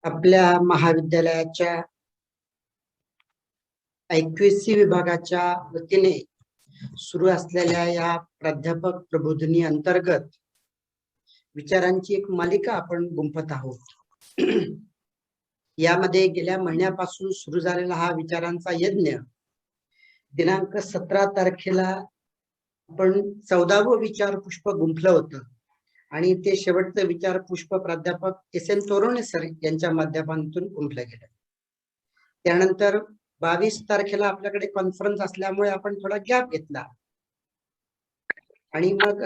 आपल्या महाविद्यालयाच्या IQSC विभागाच्या वतीने सुरू असलेल्या या प्राध्यापक प्रबोधिनी अंतर्गत विचारांची एक मालिका आपण गुंफत आहोत। यामध्ये गेल्या महिन्यापासून सुरू झालेला हा विचारांचा यज्ञ दिनांक 17 तारखेला आपण 14वं विचार पुष्प गुंफलं होतं आणि ते शेवटचं विचार पुष्प प्राध्यापक SM तोरणे सर यांच्या माध्यमातून गुंफलं गेलं। त्यानंतर 22 तारखेला आपल्याकडे कॉन्फरन्स असल्यामुळे आपण थोडा गॅप घेतला आणि मग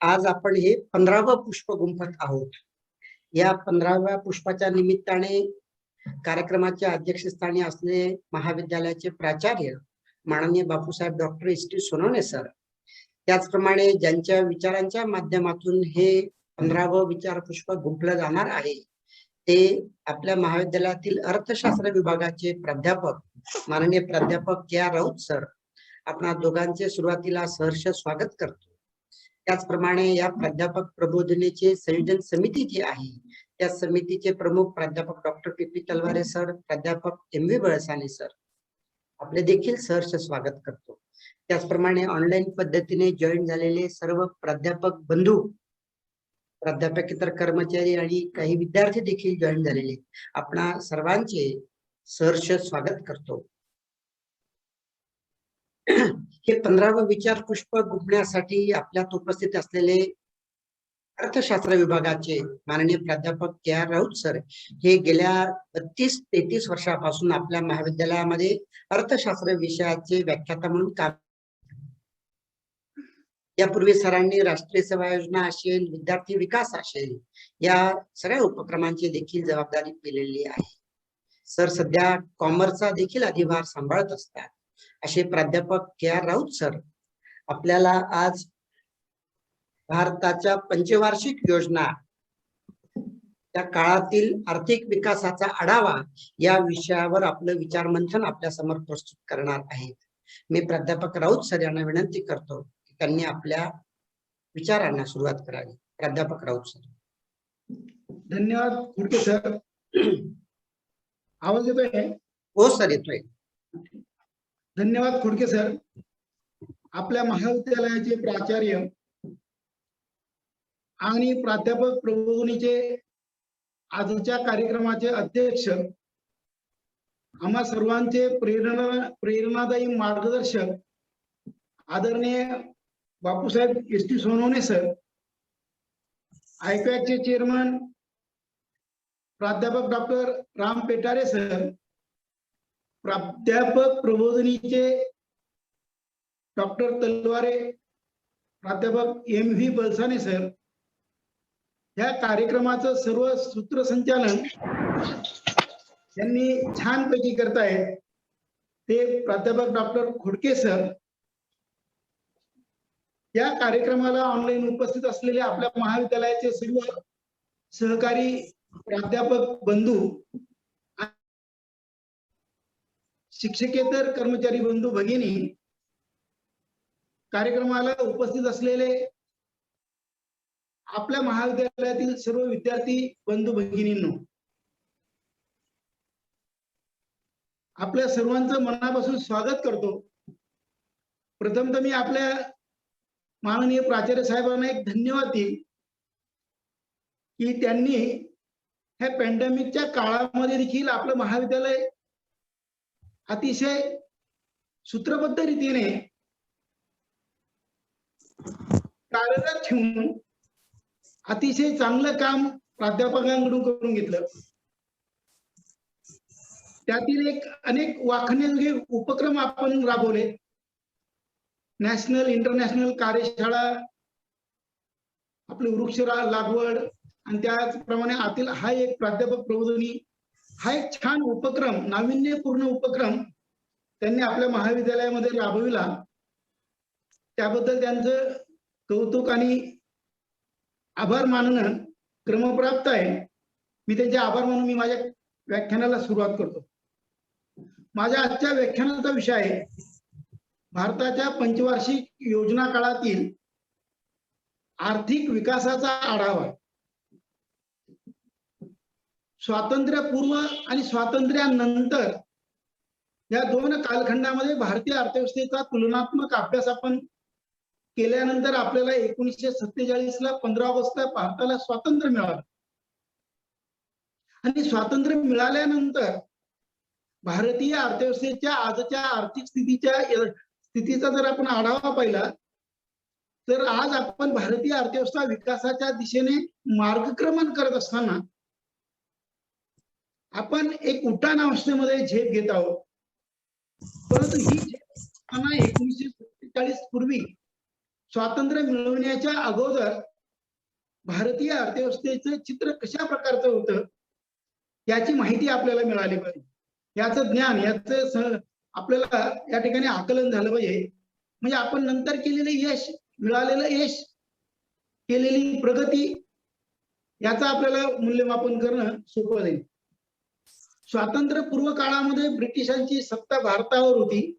आज आपण हे 15वं पुष्प गुंफत आहोत। या 15व्या पुष्पाच्या निमित्ताने कार्यक्रमाच्या अध्यक्षस्थानी असले महाविद्यालयाचे प्राचार्य माननीय Bapusaheb doctor SD Sonawane sir, त्याचप्रमाणे ज्यांच्या विचारांच्या माध्यमातून हे 15वं विचार पुष्प गुंफलं जाणार आहे ते आपल्या महाविद्यालयातील अर्थशास्त्र विभागाचे प्राध्यापक माननीय प्राध्यापक KR राऊत सर। आपणा दोघांचे सुरुवातीला सहर्ष स्वागत करतो। त्याचप्रमाणे या प्राध्यापक प्रबोधिनीचे संयोजन समिती जी आहे त्या समितीचे प्रमुख प्राध्यापक डॉक्टर PP तलवारे सर, प्राध्यापक MV बळसाने सर, आपले देखील सहर्ष स्वागत करतो। त्याचप्रमाणे ऑनलाईन पद्धतीने जॉईन झालेले सर्व प्राध्यापक बंधू, प्राध्यापकेतर कर्मचारी आणि काही विद्यार्थी देखील जॉईन झालेले आपणा सर्वांचे सहर्ष स्वागत करतो। हे 15वं विचार पुष्प गुंफण्यासाठी आपल्यात उपस्थित असलेले अर्थशास्त्र विभागाचे माननीय प्राध्यापक KR राऊत सर हे गेल्या 32-33 वर्षापासून आपल्या महाविद्यालयामध्ये अर्थशास्त्र विषयाचे व्याख्याता म्हणून काम। यापूर्वी सरांनी राष्ट्रीय सेवा योजना असेल, विद्यार्थी विकास असेल, या सगळ्या उपक्रमांची देखील जबाबदारी पेलेली आहे। सर सध्या कॉमर्सचा देखील अधिभार सांभाळत असतात। असे प्राध्यापक KR राऊत सर आपल्याला आज भारताच्या पंचवार्षिक योजना त्या काळातील आर्थिक विकासाचा आढावा या विषयावर आपलं विचार मंथन आपल्या समोर प्रस्तुत करणार आहेत। मी प्राध्यापक राऊत सर यांना विनंती करतो की त्यांनी आपल्या विचारांना सुरुवात करावी। प्राध्यापक राऊत सर। धन्यवाद खुडके सर। आवाज येतोय? हो सर येतोय। धन्यवाद खुडके सर। आपल्या महाविद्यालयाचे प्राचार्य आणि प्राध्यापक प्रबोधिनीचे आजच्या कार्यक्रमाचे अध्यक्ष, आम्हा सर्वांचे प्रेरणादायी मार्गदर्शक आदरणीय बापूसाहेब SD सोनवणे सर, IPACचे चेअरमन प्राध्यापक डॉक्टर राम पेटारे सर, प्राध्यापक प्रबोधिनीचे डॉक्टर तलवारे, प्राध्यापक MV बळसाने सर, या कार्यक्रमाचं सर्व सूत्रसंचालन यांनी छानपैकी करतायत ते प्राध्यापक डॉक्टर खोडके सर। या कार्यक्रमाला ऑनलाईन उपस्थित असलेले आपल्या महाविद्यालयाचे सर्व सहकारी प्राध्यापक बंधू, शिक्षकेतर कर्मचारी बंधू भगिनी, कार्यक्रमाला उपस्थित असलेले आपल्या महाविद्यालयातील सर्व विद्यार्थी बंधू भगिनींनो, आपल्या सर्वांचं मनापासून स्वागत करतो। प्रथमतः मी आपल्या माननीय प्राचार्य साहेबांना एक धन्यवाद देईन की त्यांनी ह्या पॅन्डेमिकच्या काळामध्ये देखील आपलं महाविद्यालय अतिशय सूत्रबद्ध रीतीने कार्यरत ठेवून अतिशय चांगलं काम प्राध्यापकांकडून करून घेतलं। त्यातील अनेक वाखण्याजोगे उपक्रम आपण राबवले। नॅशनल इंटरनॅशनल कार्यशाळा, आपली वृक्ष लागवड आणि त्याचप्रमाणे आतील हा एक प्राध्यापक प्रबोधिनी, हा एक छान उपक्रम, नाविन्यपूर्ण उपक्रम त्यांनी आपल्या महाविद्यालयामध्ये राबविला। त्याबद्दल त्यांचं कौतुक आणि आभार मानणं क्रमप्राप्त आहे। मी त्यांचे आभार मानून मी माझ्या व्याख्यानाला सुरुवात करतो। माझ्या आजच्या व्याख्यानाचा विषय आहे भारताच्या पंचवार्षिक योजना काळातील आर्थिक विकासाचा आढावा। स्वातंत्र्यपूर्व आणि स्वातंत्र्यानंतर या दोन कालखंडामध्ये भारतीय अर्थव्यवस्थेचा तुलनात्मक अभ्यास आपण केल्यानंतर आपल्याला 1947 ला 15 ऑगस्टला भारताला स्वातंत्र्य मिळालं. आणि स्वातंत्र्य मिळाल्यानंतर भारतीय अर्थव्यवस्थेच्या आजच्या आर्थिक स्थितीचा जर आपण आढावा पाहिला तर आज आपण भारतीय अर्थव्यवस्था विकासाच्या दिशेने मार्गक्रमण करत असताना आपण एक उड्डाण अवस्थेमध्ये झेप घेत आहोत. परंतु ही झेप 1947 पूर्वी स्वातंत्र्य मिळवण्याच्या अगोदर भारतीय अर्थव्यवस्थेचं चित्र कशा प्रकारचं होतं याची माहिती आपल्याला मिळाली पाहिजे. याचं ज्ञान याचं आपल्याला या ठिकाणी आकलन झालं पाहिजे. म्हणजे आपण नंतर केलेलं यश, मिळालेलं यश, केलेली प्रगती याचं आपल्याला मूल्यमापन करणं सोपं जाईल. स्वातंत्र्यपूर्व काळामध्ये ब्रिटिशांची सत्ता भारतावर होती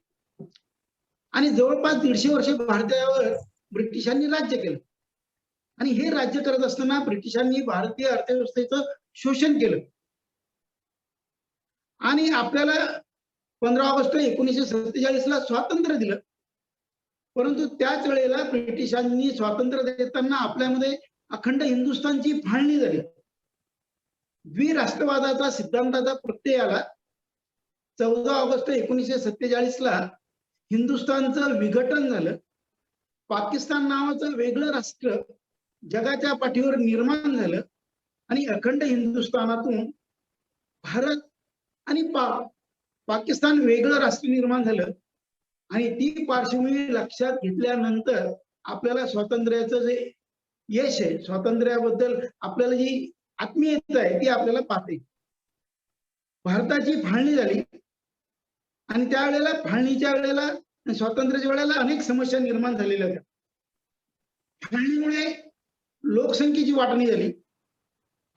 आणि जवळपास 150 वर्ष भारतावर ब्रिटिशांनी राज्य केलं. आणि हे राज्य करत असताना ब्रिटिशांनी भारतीय अर्थव्यवस्थेचं शोषण केलं आणि आपल्याला 15 ऑगस्ट 1947 ला स्वातंत्र्य दिलं. परंतु त्याच वेळेला ब्रिटिशांनी स्वातंत्र्य देताना आपल्यामध्ये अखंड हिंदुस्थानची फाळणी झाली. द्विराष्ट्रवादाचा सिद्धांताचा प्रत्यय आला. 14 ऑगस्ट 1947 ला हिंदुस्थानचं विघटन झालं. पाकिस्तान नावाचं वेगळं राष्ट्र जगाच्या पाठीवर निर्माण झालं आणि अखंड हिंदुस्थानातून भारत आणि पाकिस्तान वेगळं राष्ट्र निर्माण झालं. आणि ती पार्श्वभूमी लक्षात घेतल्यानंतर आपल्याला स्वातंत्र्याचं जे यश आहे, स्वातंत्र्याबद्दल आपल्याला जी आत्मीयता आहे ती आपल्याला पाहते. भारताची फाळणी झाली आणि त्यावेळेला फाळणीच्या वेळेला, स्वातंत्र्याच्या वेळेला अनेक समस्या निर्माण झालेल्या होत्या. फाळणीमुळे लोकसंख्येची वाटणी झाली,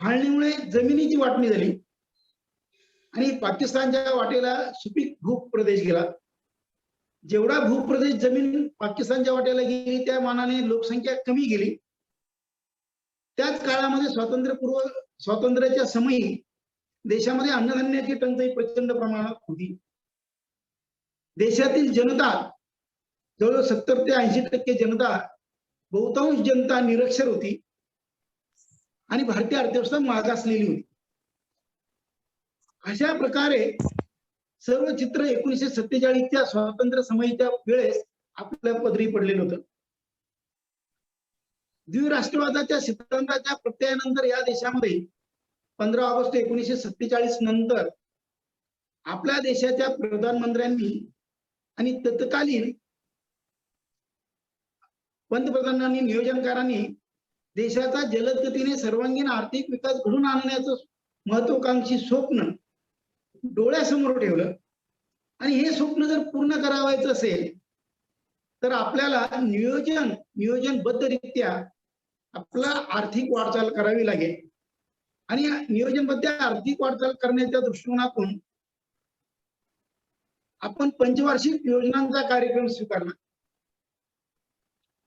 फाळणीमुळे जमिनीची वाटणी झाली आणि पाकिस्तानच्या वाटेला सुपीक भूप्रदेश गेला. जेवढा भूप्रदेश जमीन पाकिस्तानच्या वाट्याला गेली त्या मानाने लोकसंख्या कमी गेली. त्याच काळामध्ये स्वातंत्र्याच्या समयी देशामध्ये अन्नधान्याची टंचाई प्रचंड प्रमाणात होती. देशातील जनता जवळजवळ 70 ते 80% जनता, बहुतांश जनता निरक्षर होती आणि भारतीय अर्थव्यवस्था मागासलेली होती. अशा प्रकारे सर्व चित्र 1947च्या स्वातंत्र्य समयीच्या वेळेस आपल्या पदरी पडलेलं होतं. द्विराष्ट्रवादाच्या सिद्धांताच्या प्रत्ययानंतर या देशामध्ये 15 ऑगस्ट 1947 नंतर आपल्या देशाच्या प्रधानमंत्र्यांनी आणि तत्कालीन पंतप्रधानांनी, नियोजनकारांनी देशाचा जलद गतीने सर्वांगीण आर्थिक विकास घडून आणण्याचं महत्वाकांक्षी स्वप्न डोळ्यासमोर ठेवलं. आणि हे स्वप्न जर पूर्ण करावायचं असेल तर आपल्याला नियोजनबद्धरित्या आपला आर्थिक वाटचाल करावी लागेल. आणि नियोजनबद्ध आर्थिक वाटचाल करण्याच्या दृष्टिकोनातून आपण पंचवार्षिक योजनांचा कार्यक्रम स्वीकारला.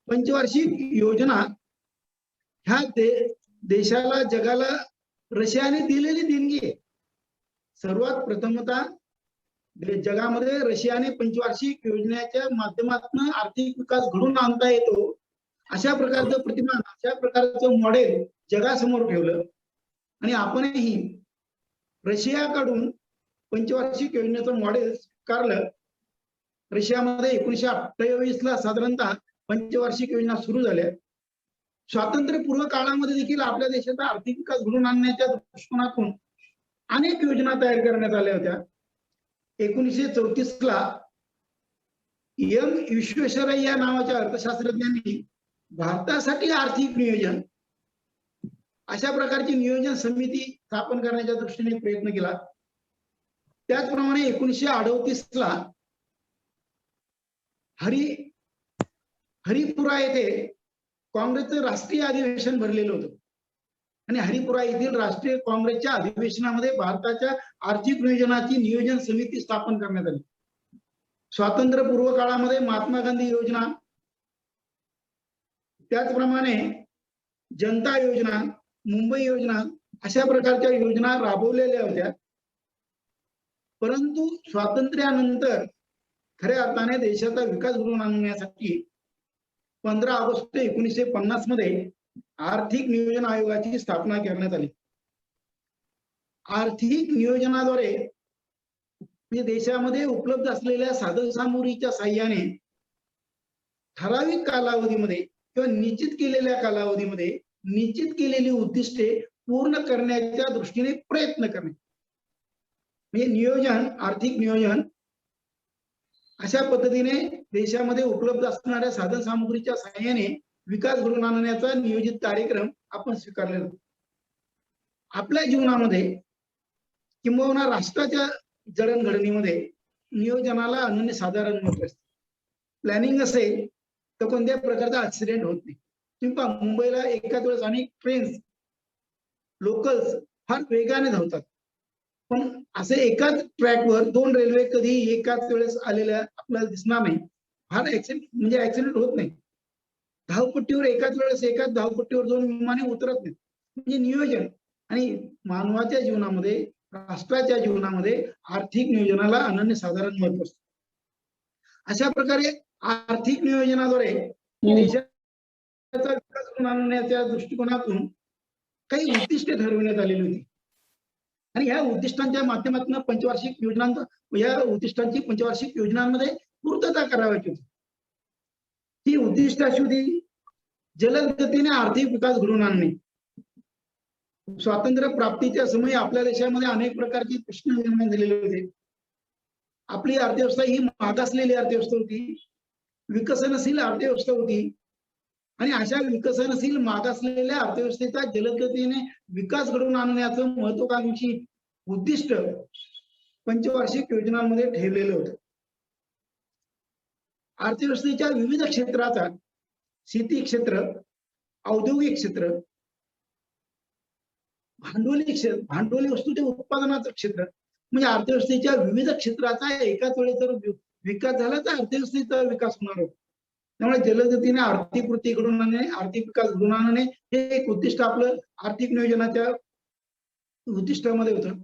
पंचवार्षिक योजना ह्या देशाला, जगाला रशियाने दिलेली देणगी आहे. सर्वात प्रथमतः जगामध्ये रशियाने पंचवार्षिक योजनेच्या माध्यमातून आर्थिक विकास घडून आणता येतो अशा प्रकारचं प्रतिमान, अशा प्रकारचं मॉडेल जगासमोर ठेवलं. आणि आपणही रशियाकडून पंचवार्षिक योजनेचं मॉडेल स्वीकारलं. रशियामध्ये 1928 ला साधारणतः पंचवार्षिक योजना सुरू झाल्या. स्वातंत्र्यपूर्व काळामध्ये देखील आपल्या देशाचा आर्थिक विकास घडून आणण्याच्या दृष्टिकोनातून अनेक योजना तयार करण्यात आल्या होत्या. 1934 ला विश्वेश्वरय्या नावाच्या अर्थशास्त्रज्ञांनी भारतासाठी आर्थिक नियोजन अशा प्रकारची नियोजन समिती स्थापन करण्याच्या दृष्टीने प्रयत्न केला. त्याचप्रमाणे 1938 ला हरिपुरा येथे काँग्रेसचं राष्ट्रीय अधिवेशन भरलेलं होतं आणि हरिपुरा येथील राष्ट्रीय काँग्रेसच्या अधिवेशनामध्ये भारताच्या आर्थिक नियोजन समिती स्थापन करण्यात आली. स्वातंत्र्यपूर्व काळामध्ये महात्मा गांधी योजना, त्याचप्रमाणे जनता योजना, मुंबई योजना अशा प्रकारच्या योजना राबवलेल्या होत्या. परंतु स्वातंत्र्यानंतर खऱ्या अर्थाने देशाचा विकास घडवून आणण्यासाठी 15 ऑगस्ट 1950 मध्ये आर्थिक नियोजन आयोगाची स्थापना करण्यात आली. आर्थिक नियोजनाद्वारे म्हणजे देशामध्ये उपलब्ध असलेल्या साधनसामुग्रीच्या साह्याने ठराविक कालावधीमध्ये किंवा निश्चित केलेल्या कालावधीमध्ये निश्चित केलेली उद्दिष्टे पूर्ण करण्याच्या दृष्टीने प्रयत्न करणे म्हणजे नियोजन, आर्थिक नियोजन. अशा पद्धतीने देशामध्ये उपलब्ध असणाऱ्या साधनसामुग्रीच्या साह्याने विकास घडवून आणण्याचा नियोजित कार्यक्रम आपण स्वीकारलेला. आपल्या जीवनामध्ये किंबहुना राष्ट्राच्या जडणघडणीमध्ये नियोजनाला अनन्यसाधारण महत्त्व असते. प्लॅनिंग असेल तर कोणत्याही प्रकारचा ऍक्सिडेंट होत नाही. तुम्ही पहा, मुंबईला एकाच वेळेस अनेक ट्रेन्स, लोकल्स फार वेगाने धावतात, पण असे एकाच ट्रॅकवर 2 रेल्वे कधी एकाच वेळेस आलेल्या आपल्याला दिसणार नाही. फार ऍक्सिडेंट होत नाही. धावपट्टीवर एकाच वेळेस एकाच धावपट्टीवर 2 विमाने उतरत नाहीत. म्हणजे नियोजन. आणि मानवाच्या जीवनामध्ये, राष्ट्राच्या जीवनामध्ये आर्थिक नियोजनाला अनन्यसाधारण महत्त्व असते. अशा प्रकारे आर्थिक नियोजनाद्वारे देशाचा विकास घडवून आणण्याच्या दृष्टिकोनातून काही उद्दिष्टे ठरवण्यात आलेली होती आणि ह्या उद्दिष्टांच्या माध्यमातून पंचवार्षिक योजनांमध्ये पूर्तता करावयाची होती. ही उद्दिष्ट अशी होती: जलद गतीने आर्थिक विकास घडवून आणणे. स्वातंत्र्य प्राप्तीच्या समयी आपल्या देशामध्ये अनेक प्रकारचे प्रश्न निर्माण झालेले होते. आपली अर्थव्यवस्था ही मागासलेली अर्थव्यवस्था होती, विकसनशील अर्थव्यवस्था होती आणि अशा विकसनशील मागासलेल्या अर्थव्यवस्थेचा जलद गतीने विकास घडवून आणण्याचं महत्वाकांक्षी उद्दिष्ट पंचवार्षिक योजनांमध्ये ठेवलेलं होतं. अर्थव्यवस्थेच्या विविध क्षेत्राचा, शेती क्षेत्र, औद्योगिक क्षेत्र, भांडवली वस्तूच्या उत्पादनाचं क्षेत्र, म्हणजे अर्थव्यवस्थेच्या विविध क्षेत्राचा एकाच वेळेस जर विकास झाला तर अर्थव्यवस्थेचा विकास होणार होता. त्यामुळे जलदगतीने आर्थिक वृद्धी घडवून आणणे, आर्थिक विकास घडवून आणणे हे एक उद्दिष्ट आपलं आर्थिक नियोजनाच्या उद्दिष्टामध्ये होतं.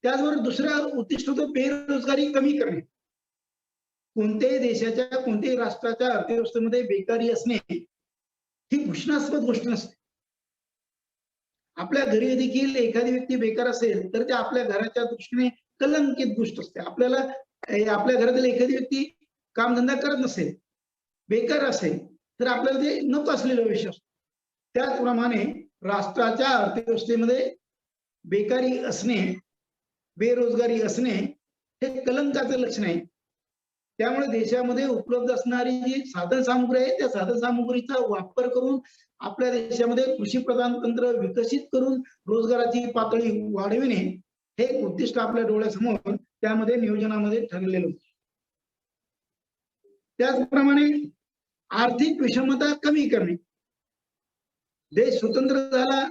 त्याचबरोबर दुसरं उद्दिष्ट होतं बेरोजगारी कमी करणे. कोणत्याही देशाच्या, कोणत्याही राष्ट्राच्या अर्थव्यवस्थेमध्ये बेकारी असणे ही घोषणास्पद गोष्ट नसते. आपल्या घरी देखील एखादी व्यक्ती बेकार असेल तर ते आपल्या घराच्या दृष्टीने कलंकित गोष्ट असते. आपल्याला आपल्या घरातील एखादी व्यक्ती कामधंदा करत नसेल, बेकार असेल तर आपल्याला ते नको असलेला विषय असतो. त्याचप्रमाणे राष्ट्राच्या अर्थव्यवस्थेमध्ये बेकारी असणे, बेरोजगारी असणे हे कलंकाचं लक्षण आहे. त्यामुळे देशामध्ये उपलब्ध असणारी जी साधनसामुग्री आहे त्या साधनसामुग्रीचा वापर करून आपल्या देशामध्ये कृषी प्रधान तंत्र विकसित करून रोजगाराची पातळी वाढविणे हे एक उद्दिष्ट आपल्या डोळ्यासमोर त्यामध्ये नियोजनामध्ये ठरलेलं होतं. त्याचप्रमाणे आर्थिक विषमता कमी करणे. देश स्वतंत्र झाला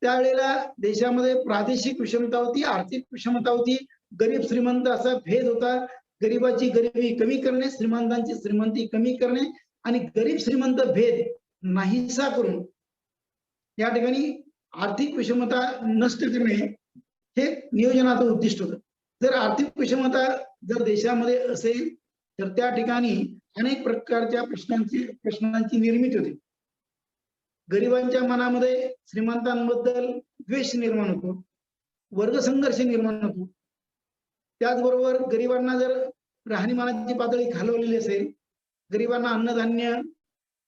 त्यावेळेला देशामध्ये प्रादेशिक विषमता होती, आर्थिक विषमता होती, गरीब श्रीमंत असा भेद होता. गरिबाची गरिबी कमी करणे, श्रीमंतांची श्रीमंती कमी करणे आणि गरीब श्रीमंत भेद नाहीसा करून या ठिकाणी आर्थिक विषमता नष्ट करणे हे नियोजनाचं उद्दिष्ट होतं. जर आर्थिक विषमता जर देशामध्ये असेल तर त्या ठिकाणी अनेक प्रकारच्या प्रश्नांची निर्मिती होते. गरिबांच्या मनामध्ये श्रीमंतांबद्दल द्वेष निर्माण होतो, वर्गसंघर्ष निर्माण होतो. त्याचबरोबर गरिबांना जर राहणीमानाची पातळी खालवलेली असेल, गरिबांना अन्नधान्य,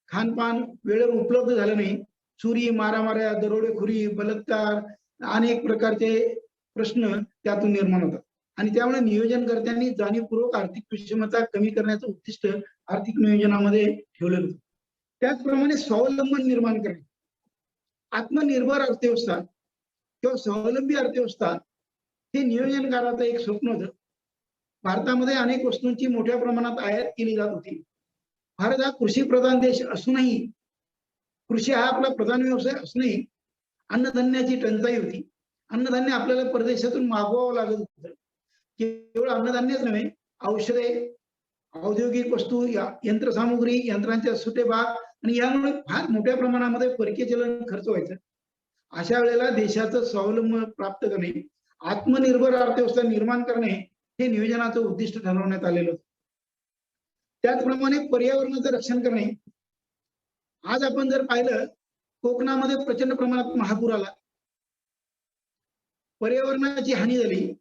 खानपान वेळेवर उपलब्ध झालं नाही, चोरी, मारामाऱ्या, दरोडेखोरी, बलात्कार अनेक प्रकारचे प्रश्न त्यातून निर्माण होतात. आणि त्यामुळे नियोजनकर्त्यांनी जाणीवपूर्वक आर्थिक विषमता कमी करण्याचं उद्दिष्ट आर्थिक नियोजनामध्ये ठेवलेलं होतं. त्याचप्रमाणे स्वावलंबन निर्माण करणे. आत्मनिर्भर अर्थव्यवस्था किंवा स्वावलंबी अर्थव्यवस्था हे नियोजनकाराचं एक स्वप्न होतं. भारतामध्ये अनेक वस्तूंची मोठ्या प्रमाणात आयात केली जात होती. भारत हा कृषी प्रधान देश असूनही, कृषी हा आपला प्रधान व्यवसाय असूनही अन्नधान्याची टंचाई होती. अन्नधान्य आपल्याला परदेशातून मागवावं लागत होतं. केवळ अन्नधान्यच नव्हे, औषधे, औद्योगिक वस्तू, यंत्रसामुग्री, यंत्रांच्या सुटे भाग आणि यामुळे फार मोठ्या प्रमाणामध्ये परकीय चलन खर्च व्हायचं. अशा वेळेला देशाचं स्वावलंबन प्राप्त करणे, आत्मनिर्भर अर्थव्यवस्था निर्माण करणे हे नियोजनाचं उद्दिष्ट ठरवण्यात आलेलं होतं. त्याचप्रमाणे पर्यावरणाचं रक्षण करणे. आज आपण जर पाहिलं, कोकणामध्ये प्रचंड प्रमाणात महापूर आला, पर्यावरणाची हानी झाली.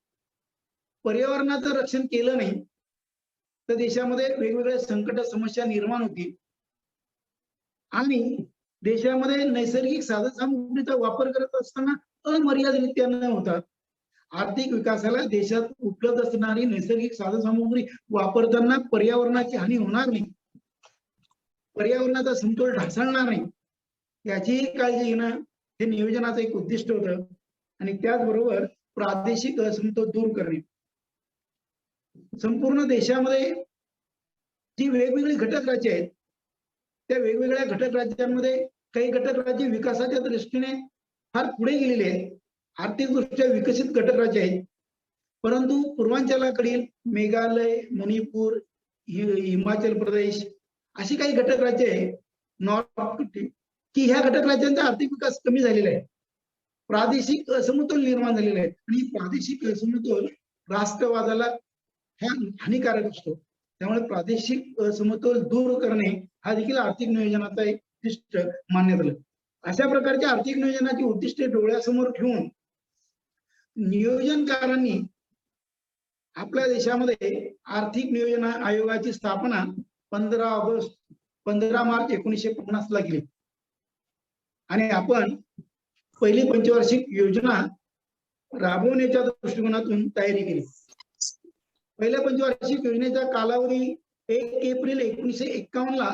पर्यावरणाचं रक्षण केलं नाही तर देशामध्ये वेगवेगळ्या संकट समस्या निर्माण होतील आणि देशामध्ये नैसर्गिक साधनसामुग्रीचा वापर करत असताना अमर्यादितरित्या न होता आर्थिक विकासाला देशात उपलब्ध असणारी नैसर्गिक साधनसामुग्री वापरताना पर्यावरणाची हानी होणार नाही, पर्यावरणाचा समतोल ढासळणार नाही, याची काळजी घेणं हे नियोजनाचं एक उद्दिष्ट होतं. आणि त्याचबरोबर प्रादेशिक असमतोल दूर करणे. संपूर्ण देशामध्ये जी वेगवेगळी घटक राज्य आहेत, त्या वेगवेगळ्या घटक राज्यांमध्ये काही घटक राज्य विकासाच्या दृष्टीने फार पुढे गेलेले आहेत, आर्थिकदृष्ट्या विकसित घटक राज्य आहेत, परंतु पूर्वांचलाकडील मेघालय, मणिपूर, हिमाचल प्रदेश अशी काही घटक राज्य आहेत नॉर्थ की ह्या घटक राज्यांचा आर्थिक विकास कमी झालेला आहे, प्रादेशिक असमतोल निर्माण झालेला आहे आणि प्रादेशिक असमतोल राष्ट्रवादाला हा हानिकारक असतो. त्यामुळे प्रादेशिक असमतोल दूर करणे हा देखील आर्थिक नियोजनाचा एक उद्दिष्ट मानण्यात आलं. अशा प्रकारच्या आर्थिक नियोजनाची उद्दिष्टे डोळ्यासमोर ठेवून नियोजनकारांनी आपल्या देशामध्ये आर्थिक नियोजन आयोगाची स्थापना 15 मार्च 1950 ला केली आणि आपण पहिली पंचवार्षिक योजना राबवण्याच्या दृष्टिकोनातून तयारी केली. पहिल्या पंचवार्षिक योजनेचा कालावधी 1 एप्रिल 1951 ला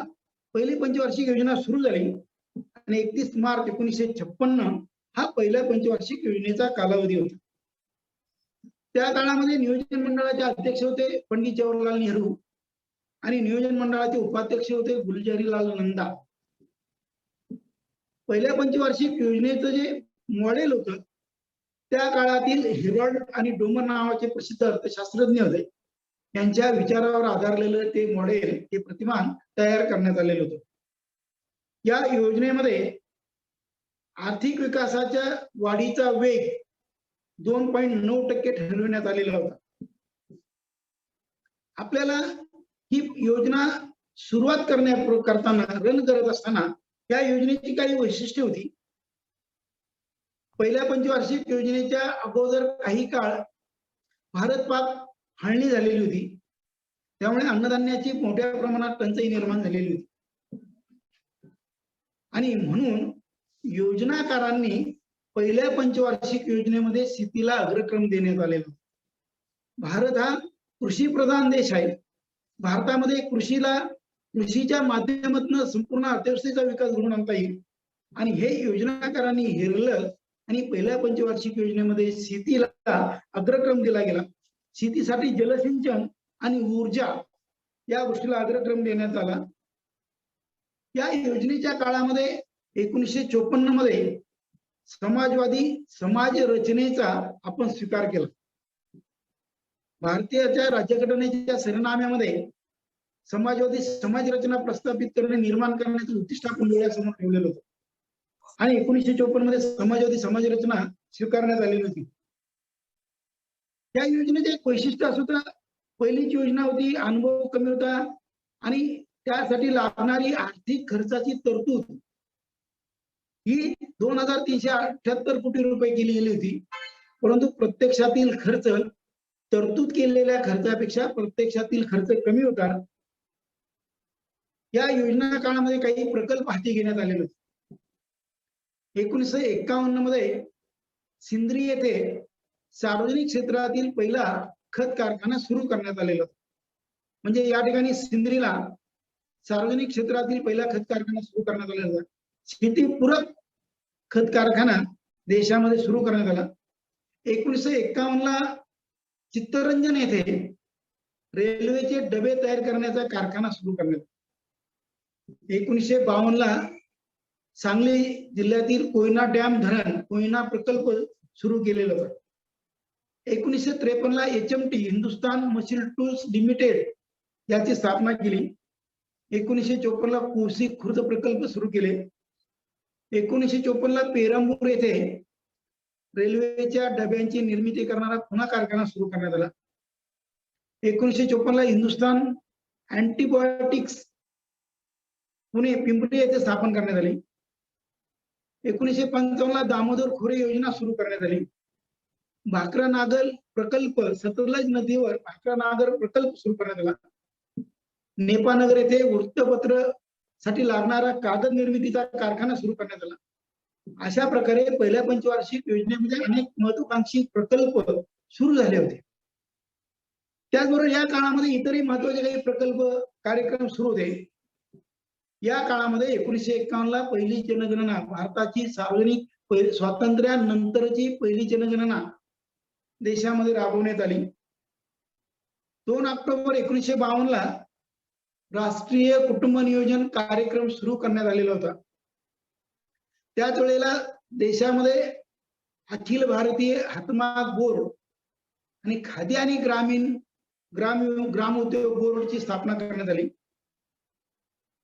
पहिली पंचवार्षिक योजना सुरू झाली आणि 31 मार्च 1956 हा पहिल्या पंचवार्षिक योजनेचा कालावधी होता. त्या काळामध्ये नियोजन मंडळाचे अध्यक्ष होते पंडित जवाहरलाल नेहरू आणि नियोजन मंडळाचे उपाध्यक्ष होते गुलजारीलाल नंदा. पहिल्या पंचवार्षिक योजनेचं जे मॉडेल होतं त्या काळातील हिरॉल्ड आणि डोमर नावाचे प्रसिद्ध अर्थशास्त्रज्ञ होते, त्यांच्या विचारावर आधारलेलं ते मॉडेल, ते प्रतिमान तयार करण्यात आलेलं होतं. या योजनेमध्ये आर्थिक विकासाच्या वाढीचा वेग 2.9% ठरविण्यात आलेला होता. आपल्याला ही योजना सुरुवात करताना रन करत असताना या योजनेची काही वैशिष्ट्ये होती. पहिल्या पंचवार्षिक योजनेच्या अगोदर काही काळ भारत पाक फाळणी झालेली होती, त्यामुळे अन्नधान्याची मोठ्या प्रमाणात टंचाई निर्माण झालेली होती आणि म्हणून योजनाकारांनी पहिल्या पंचवार्षिक योजनेमध्ये शेतीला अग्रक्रम देण्यात आलेला. भारत हा कृषी प्रधान देश आहे. भारतामध्ये कृषीच्या माध्यमातून संपूर्ण अर्थव्यवस्थेचा विकास घडवून आणता येईल आणि हे योजनाकारांनी हेरलं आणि पहिल्या पंचवार्षिक योजनेमध्ये शेतीला अग्रक्रम दिला गेला. शेतीसाठी जलसिंचन आणि ऊर्जा या गोष्टीला अग्रक्रम देण्यात आला. या योजनेच्या काळामध्ये 1954 मध्ये समाजवादी समाज रचनेचा आपण स्वीकार केला. भारतीय राज्यघटनेच्या सरनाम्यामध्ये समाजवादी समाज रचना प्रस्थापित करणे, निर्माण करण्याचं उद्दिष्ट आपण डोळ्यासमोर ठेवलेलं होतं आणि 1954 मध्ये समाजवादी समाज रचना स्वीकारण्यात आलेली होती. या योजनेचे एक वैशिष्ट्य असं होतं, पहिलीच योजना होती, अनुभव कमी होता आणि त्यासाठी लागणारी आर्थिक खर्चाची तरतूद ही 2378 कोटी रुपये केली गेली होती, परंतु प्रत्यक्षातील खर्च तरतूद केलेल्या खर्चापेक्षा प्रत्यक्षातील खर्च कमी होता. या योजना काळामध्ये काही प्रकल्प हाती घेण्यात आलेले होते. 1951 मध्ये सिंद्री येथे सार्वजनिक क्षेत्रातील पहिला खत कारखाना सुरू करण्यात आलेला. म्हणजे या ठिकाणी सिंद्रीला सार्वजनिक क्षेत्रातील पहिला खत कारखाना सुरू करण्यात आलेला. शेतीपूरक खत कारखाना देशामध्ये सुरू करण्यात आला. 1951 ला चित्तरंजन येथे रेल्वेचे डबे तयार करण्याचा कारखाना सुरू करण्यात आला. 1952 ला सांगली जिल्ह्यातील कोयना डॅम धरण कोयना प्रकल्प सुरू केलेला होता. 1953 ला HMT Hindustan machine tools limited याची स्थापना केली. 1954 ला कोसी खुर्द प्रकल्प सुरू केले. 1954 ला पेरंबूर येथे रेल्वेच्या डब्यांची निर्मिती करणारा पुन्हा कारखाना सुरू करण्यात आला. 1954 ला हिंदुस्थान अँटीबायोटिक्स पुणे पिंपरी येथे स्थापन करण्यात आली. 1955 ला दामोदर खोरे योजना सुरू करण्यात आली. भाकरा नागर प्रकल्प, सतलज नदीवर भाकरा नागर प्रकल्प सुरू करण्यात आला. नेपानगर येथे वृत्तपत्र साठी लागणारा कागद निर्मितीचा कारखाना सुरू करण्यात आला. अशा प्रकारे पहिल्या पंचवार्षिक योजनेमध्ये अनेक महत्वाकांक्षी प्रकल्प सुरू झाले होते. त्याचबरोबर या काळामध्ये इतरही महत्वाचे काही प्रकल्प कार्यक्रम सुरू होते. या काळामध्ये 1951 ला पहिली जनगणना, भारताची सार्वजनिक स्वातंत्र्यानंतरची पहिली जनगणना देशामध्ये राबवण्यात आली. 2 ऑक्टोबर 1952 ला राष्ट्रीय कुटुंब नियोजन कार्यक्रम सुरू करण्यात आलेला होता. त्याच वेळेला देशामध्ये अखिल भारतीय हातमाग बोर्ड आणि खादी आणि ग्राम उद्योग बोर्डची स्थापना करण्यात आली.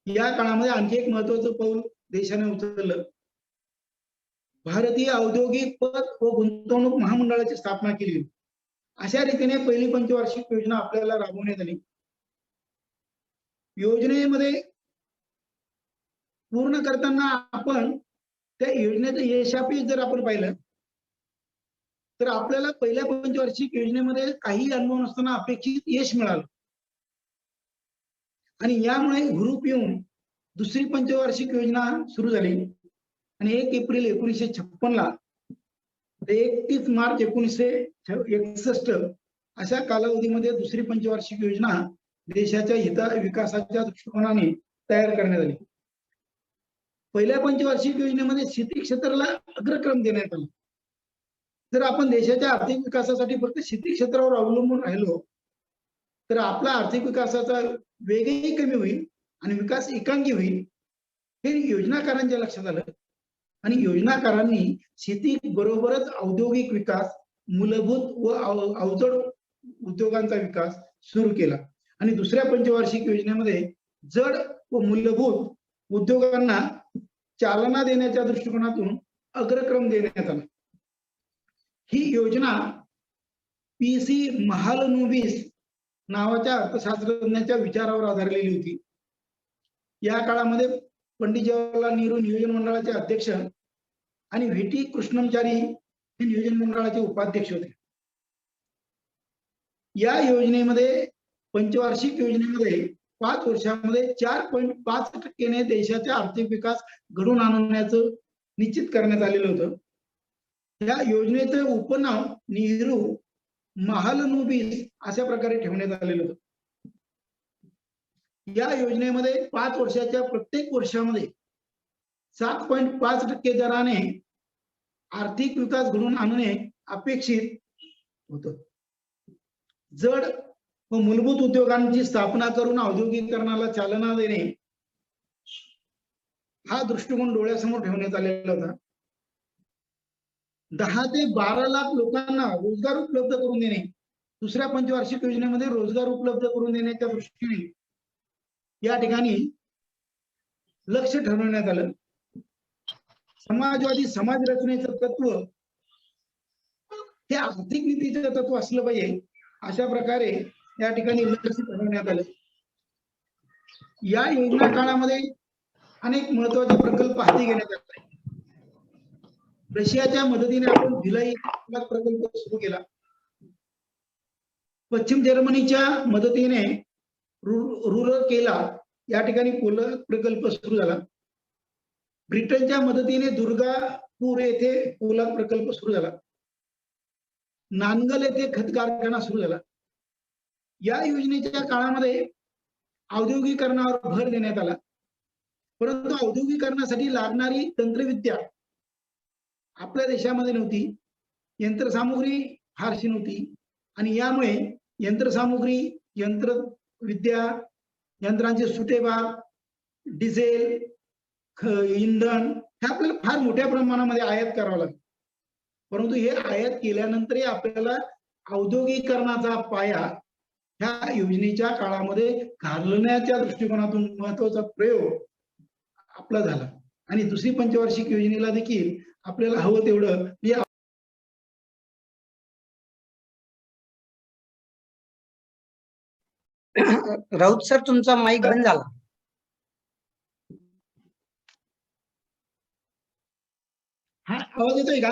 या काळामध्ये आणखी एक महत्वाचं पाऊल देशाने उचललं. भारतीय औद्योगिक पत व गुंतवणूक महामंडळाची स्थापना केली. अशा रीतीने पहिली पंचवार्षिक योजना आपल्याला राबवण्यात आली. योजनेमध्ये पूर्ण करताना आपण त्या योजनेचं यशापैकी जर आपण पाहिलं तर आपल्याला पहिल्या पंचवार्षिक योजनेमध्ये काही अनुभव नसताना अपेक्षित यश मिळालं आणि यामुळे हुरूप येऊन दुसरी पंचवार्षिक योजना सुरू झाली आणि 1 एप्रिल 1956 ला ते 31 मार्च 1961 अशा कालावधीमध्ये दुसरी पंचवार्षिक योजना देशाच्या विकासाच्या दृष्टिकोनाने तयार करण्यात आली. पहिल्या पंचवार्षिक योजनेमध्ये शेती क्षेत्राला अग्रक्रम देण्यात आला. जर आपण देशाच्या आर्थिक विकासासाठी फक्त शेती क्षेत्रावर अवलंबून राहिलो तर आपला आर्थिक विकासाचा वेगही कमी होईल आणि विकास एकांगी होईल हे योजनाकारांच्या लक्षात आलं आणि योजनाकारांनी शेती बरोबरच औद्योगिक विकास, मूलभूत व अवजड उद्योगांचा विकास सुरू केला आणि दुसऱ्या पंचवार्षिक योजनेमध्ये जड व मूलभूत उद्योगांना चालना देण्याच्या दृष्टिकोनातून अग्रक्रम देण्यात आला. ही योजना PC महालनोबिस नावाच्या अर्थशास्त्रज्ञाच्या विचारावर आधारलेली होती. या काळामध्ये पंडित जवाहरलाल नेहरू नियोजन मंडळाचे अध्यक्ष आणि VT कृष्णमचारी हे नियोजन मंडळाचे उपाध्यक्ष होते. या योजनेमध्ये पंचवार्षिक योजनेमध्ये 5 वर्षांमध्ये 4.5% देशाचा आर्थिक विकास घडवून आणण्याचं निश्चित करण्यात आलेलं होतं. या योजनेचं उपनाव नेहरू महालनोबिस अशा प्रकारे ठेवण्यात आलेलं होतं. या योजनेमध्ये 5 वर्षाच्या प्रत्येक वर्षामध्ये 7.5% दराने आर्थिक विकास घडवून आणणे अपेक्षित होतं. जड व मूलभूत उद्योगांची स्थापना करून औद्योगिकरणाला चालना देणे हा दृष्टिकोन डोळ्यासमोर ठेवण्यात आलेला होता. 10 ते 12 लाख लोकांना रोजगार उपलब्ध करून देणे, दुसऱ्या पंचवार्षिक योजनेमध्ये रोजगार उपलब्ध करून देण्याच्या दृष्टीने या ठिकाणी लक्ष ठरवण्यात आलं. समाजवादी समाज रचनेचं तत्व हे आर्थिक नीतीचं तत्व असलं पाहिजे अशा प्रकारे या ठिकाणी लक्ष ठरवण्यात आलं. या योजना काळामध्ये अनेक महत्वाचे प्रकल्प हाती घेण्यात आले. रशियाच्या मदतीने आपण भिलाई प्रकल्प सुरू केला. पश्चिम जर्मनीच्या मदतीने रूरकेला या ठिकाणी पोलाद प्रकल्प सुरू झाला. ब्रिटनच्या मदतीने दुर्गापूर येथे पोलाद प्रकल्प सुरू झाला. नानगल येथे खत कारखाना सुरू झाला. या योजनेच्या काळामध्ये औद्योगिकरणावर भर देण्यात आला, परंतु औद्योगिकरणासाठी लागणारी तंत्रविद्या आपल्या देशामध्ये नव्हती, यंत्रसामुग्री फारशी नव्हती आणि यामुळे यंत्रसामुग्री, यंत्रविद्या, यंत्रांचे सुटे भाग, डिझेल, इंधन हे आपल्याला फार मोठ्या प्रमाणामध्ये आयात करावं लागतं. परंतु हे आयात केल्यानंतरही आपल्याला औद्योगिकरणाचा पाया ह्या योजनेच्या काळामध्ये घालण्याच्या दृष्टिकोनातून महत्वाचा प्रयोग आपला झाला आणि दुसरी पंचवार्षिक योजनेला देखील आपल्याला हवं तेवढं म्हणजे राऊत सर, तुमचा माईक बंद झाला. हा आवाज येतोय का?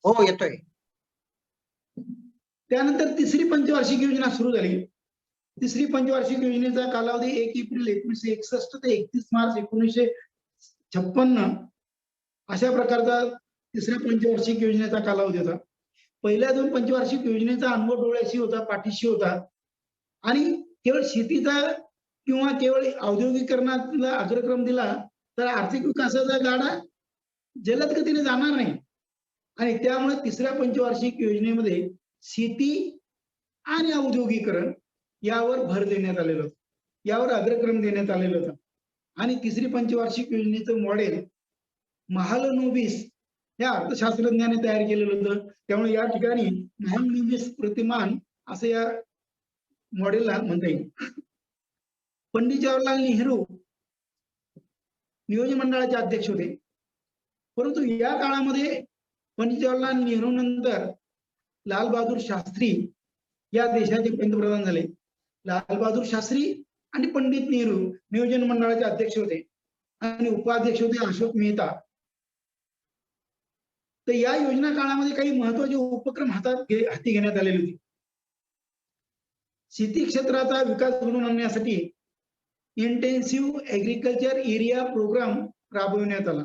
हो, येतोय. त्यानंतर तिसरी पंचवार्षिक योजना सुरू झाली. तिसरी पंचवार्षिक योजनेचा कालावधी 1 एप्रिल 1961 ते 31 मार्च 1956 अशा प्रकारचा तिसऱ्या पंचवार्षिक योजनेचा कालावधी होता. पहिल्या 2 पंचवार्षिक योजनेचा अनुभव डोळ्याशी होता, पाठीशी होता आणि केवळ शेतीचा किंवा केवळ औद्योगिकरणाला अग्रक्रम दिला तर आर्थिक विकासाचा गाडा जलद गतीने जाणार नाही. आणि त्यामुळे तिसऱ्या पंचवार्षिक योजनेमध्ये शेती आणि औद्योगिकरण यावर भर देण्यात आलेलं होतं, यावर अग्रक्रम देण्यात आलेलं होतं. आणि तिसरी पंचवार्षिक योजनेचं मॉडेल महालनोबिस या अर्थशास्त्रज्ञाने तयार केलेलं होतं. त्यामुळे या ठिकाणी महालनोबिस प्रतिमान असं या मॉडेलला म्हणता येईल. पंडित जवाहरलाल नेहरू नियोजन मंडळाचे अध्यक्ष होते, परंतु या काळामध्ये पंडित जवाहरलाल नेहरू नंतर लाल बहादूर शास्त्री या देशाचे पंतप्रधान झाले. लाल बहादूर शास्त्री आणि पंडित नेहरू नियोजन मंडळाचे अध्यक्ष होते आणि उपाध्यक्ष होते अशोक मेहता. तर या योजना काळामध्ये काही महत्वाचे उपक्रम हाती घेण्यात आलेले होते. शेती क्षेत्राचा विकास घडवून आणण्यासाठी इंटेन्सिव्ह ऍग्रिकल्चर एरिया प्रोग्राम राबविण्यात आला.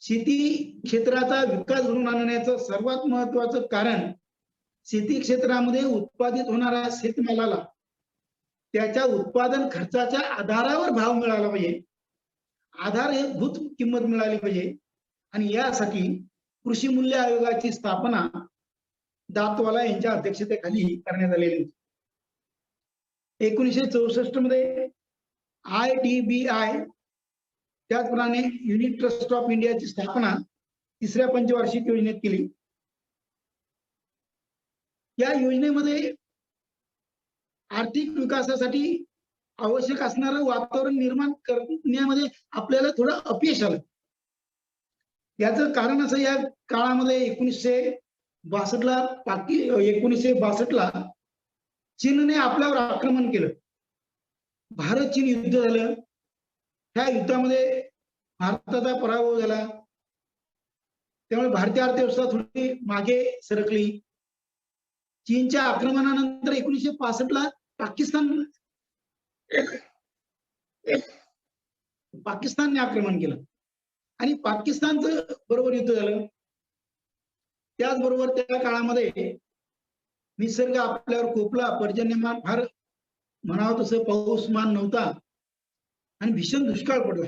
शेती क्षेत्राचा विकास घडवून आणण्याचं सर्वात महत्वाचं कारण शेती क्षेत्रामध्ये उत्पादित होणाऱ्या शेतमालाला त्याच्या उत्पादन खर्चाच्या आधारावर भाव मिळाला पाहिजे, आधारभूत किंमत मिळाली पाहिजे. आणि यासाठी कृषी मूल्य आयोगाची स्थापना दातवाला यांच्या अध्यक्षतेखाली करण्यात आलेली होती. 1964 मध्ये IDBI त्याचप्रमाणे युनिट ट्रस्ट ऑफ इंडियाची स्थापना तिसऱ्या पंचवार्षिक योजनेत केली. या योजनेमध्ये आर्थिक विकासासाठी आवश्यक असणारं वातावरण निर्माण करण्यामध्ये आपल्याला थोडं अपयश आलं. याचं कारण असं, या काळामध्ये 1962ला चीनने आपल्यावर आक्रमण केलं. भारत चीन युद्ध झालं. त्या युद्धामध्ये भारताचा पराभव झाला. त्यामुळे भारतीय अर्थव्यवस्था थोडी मागे सरकली. चीनच्या आक्रमणानंतर 1965ला पाकिस्तानने आक्रमण केलं आणि पाकिस्तानचं बरोबर युद्ध झालं. त्याचबरोबर त्या काळामध्ये निसर्ग आपल्यावर कोपला, पर्जन्यमान फार म्हणावं तसं पाऊसमान नव्हता आणि भीषण दुष्काळ पडला.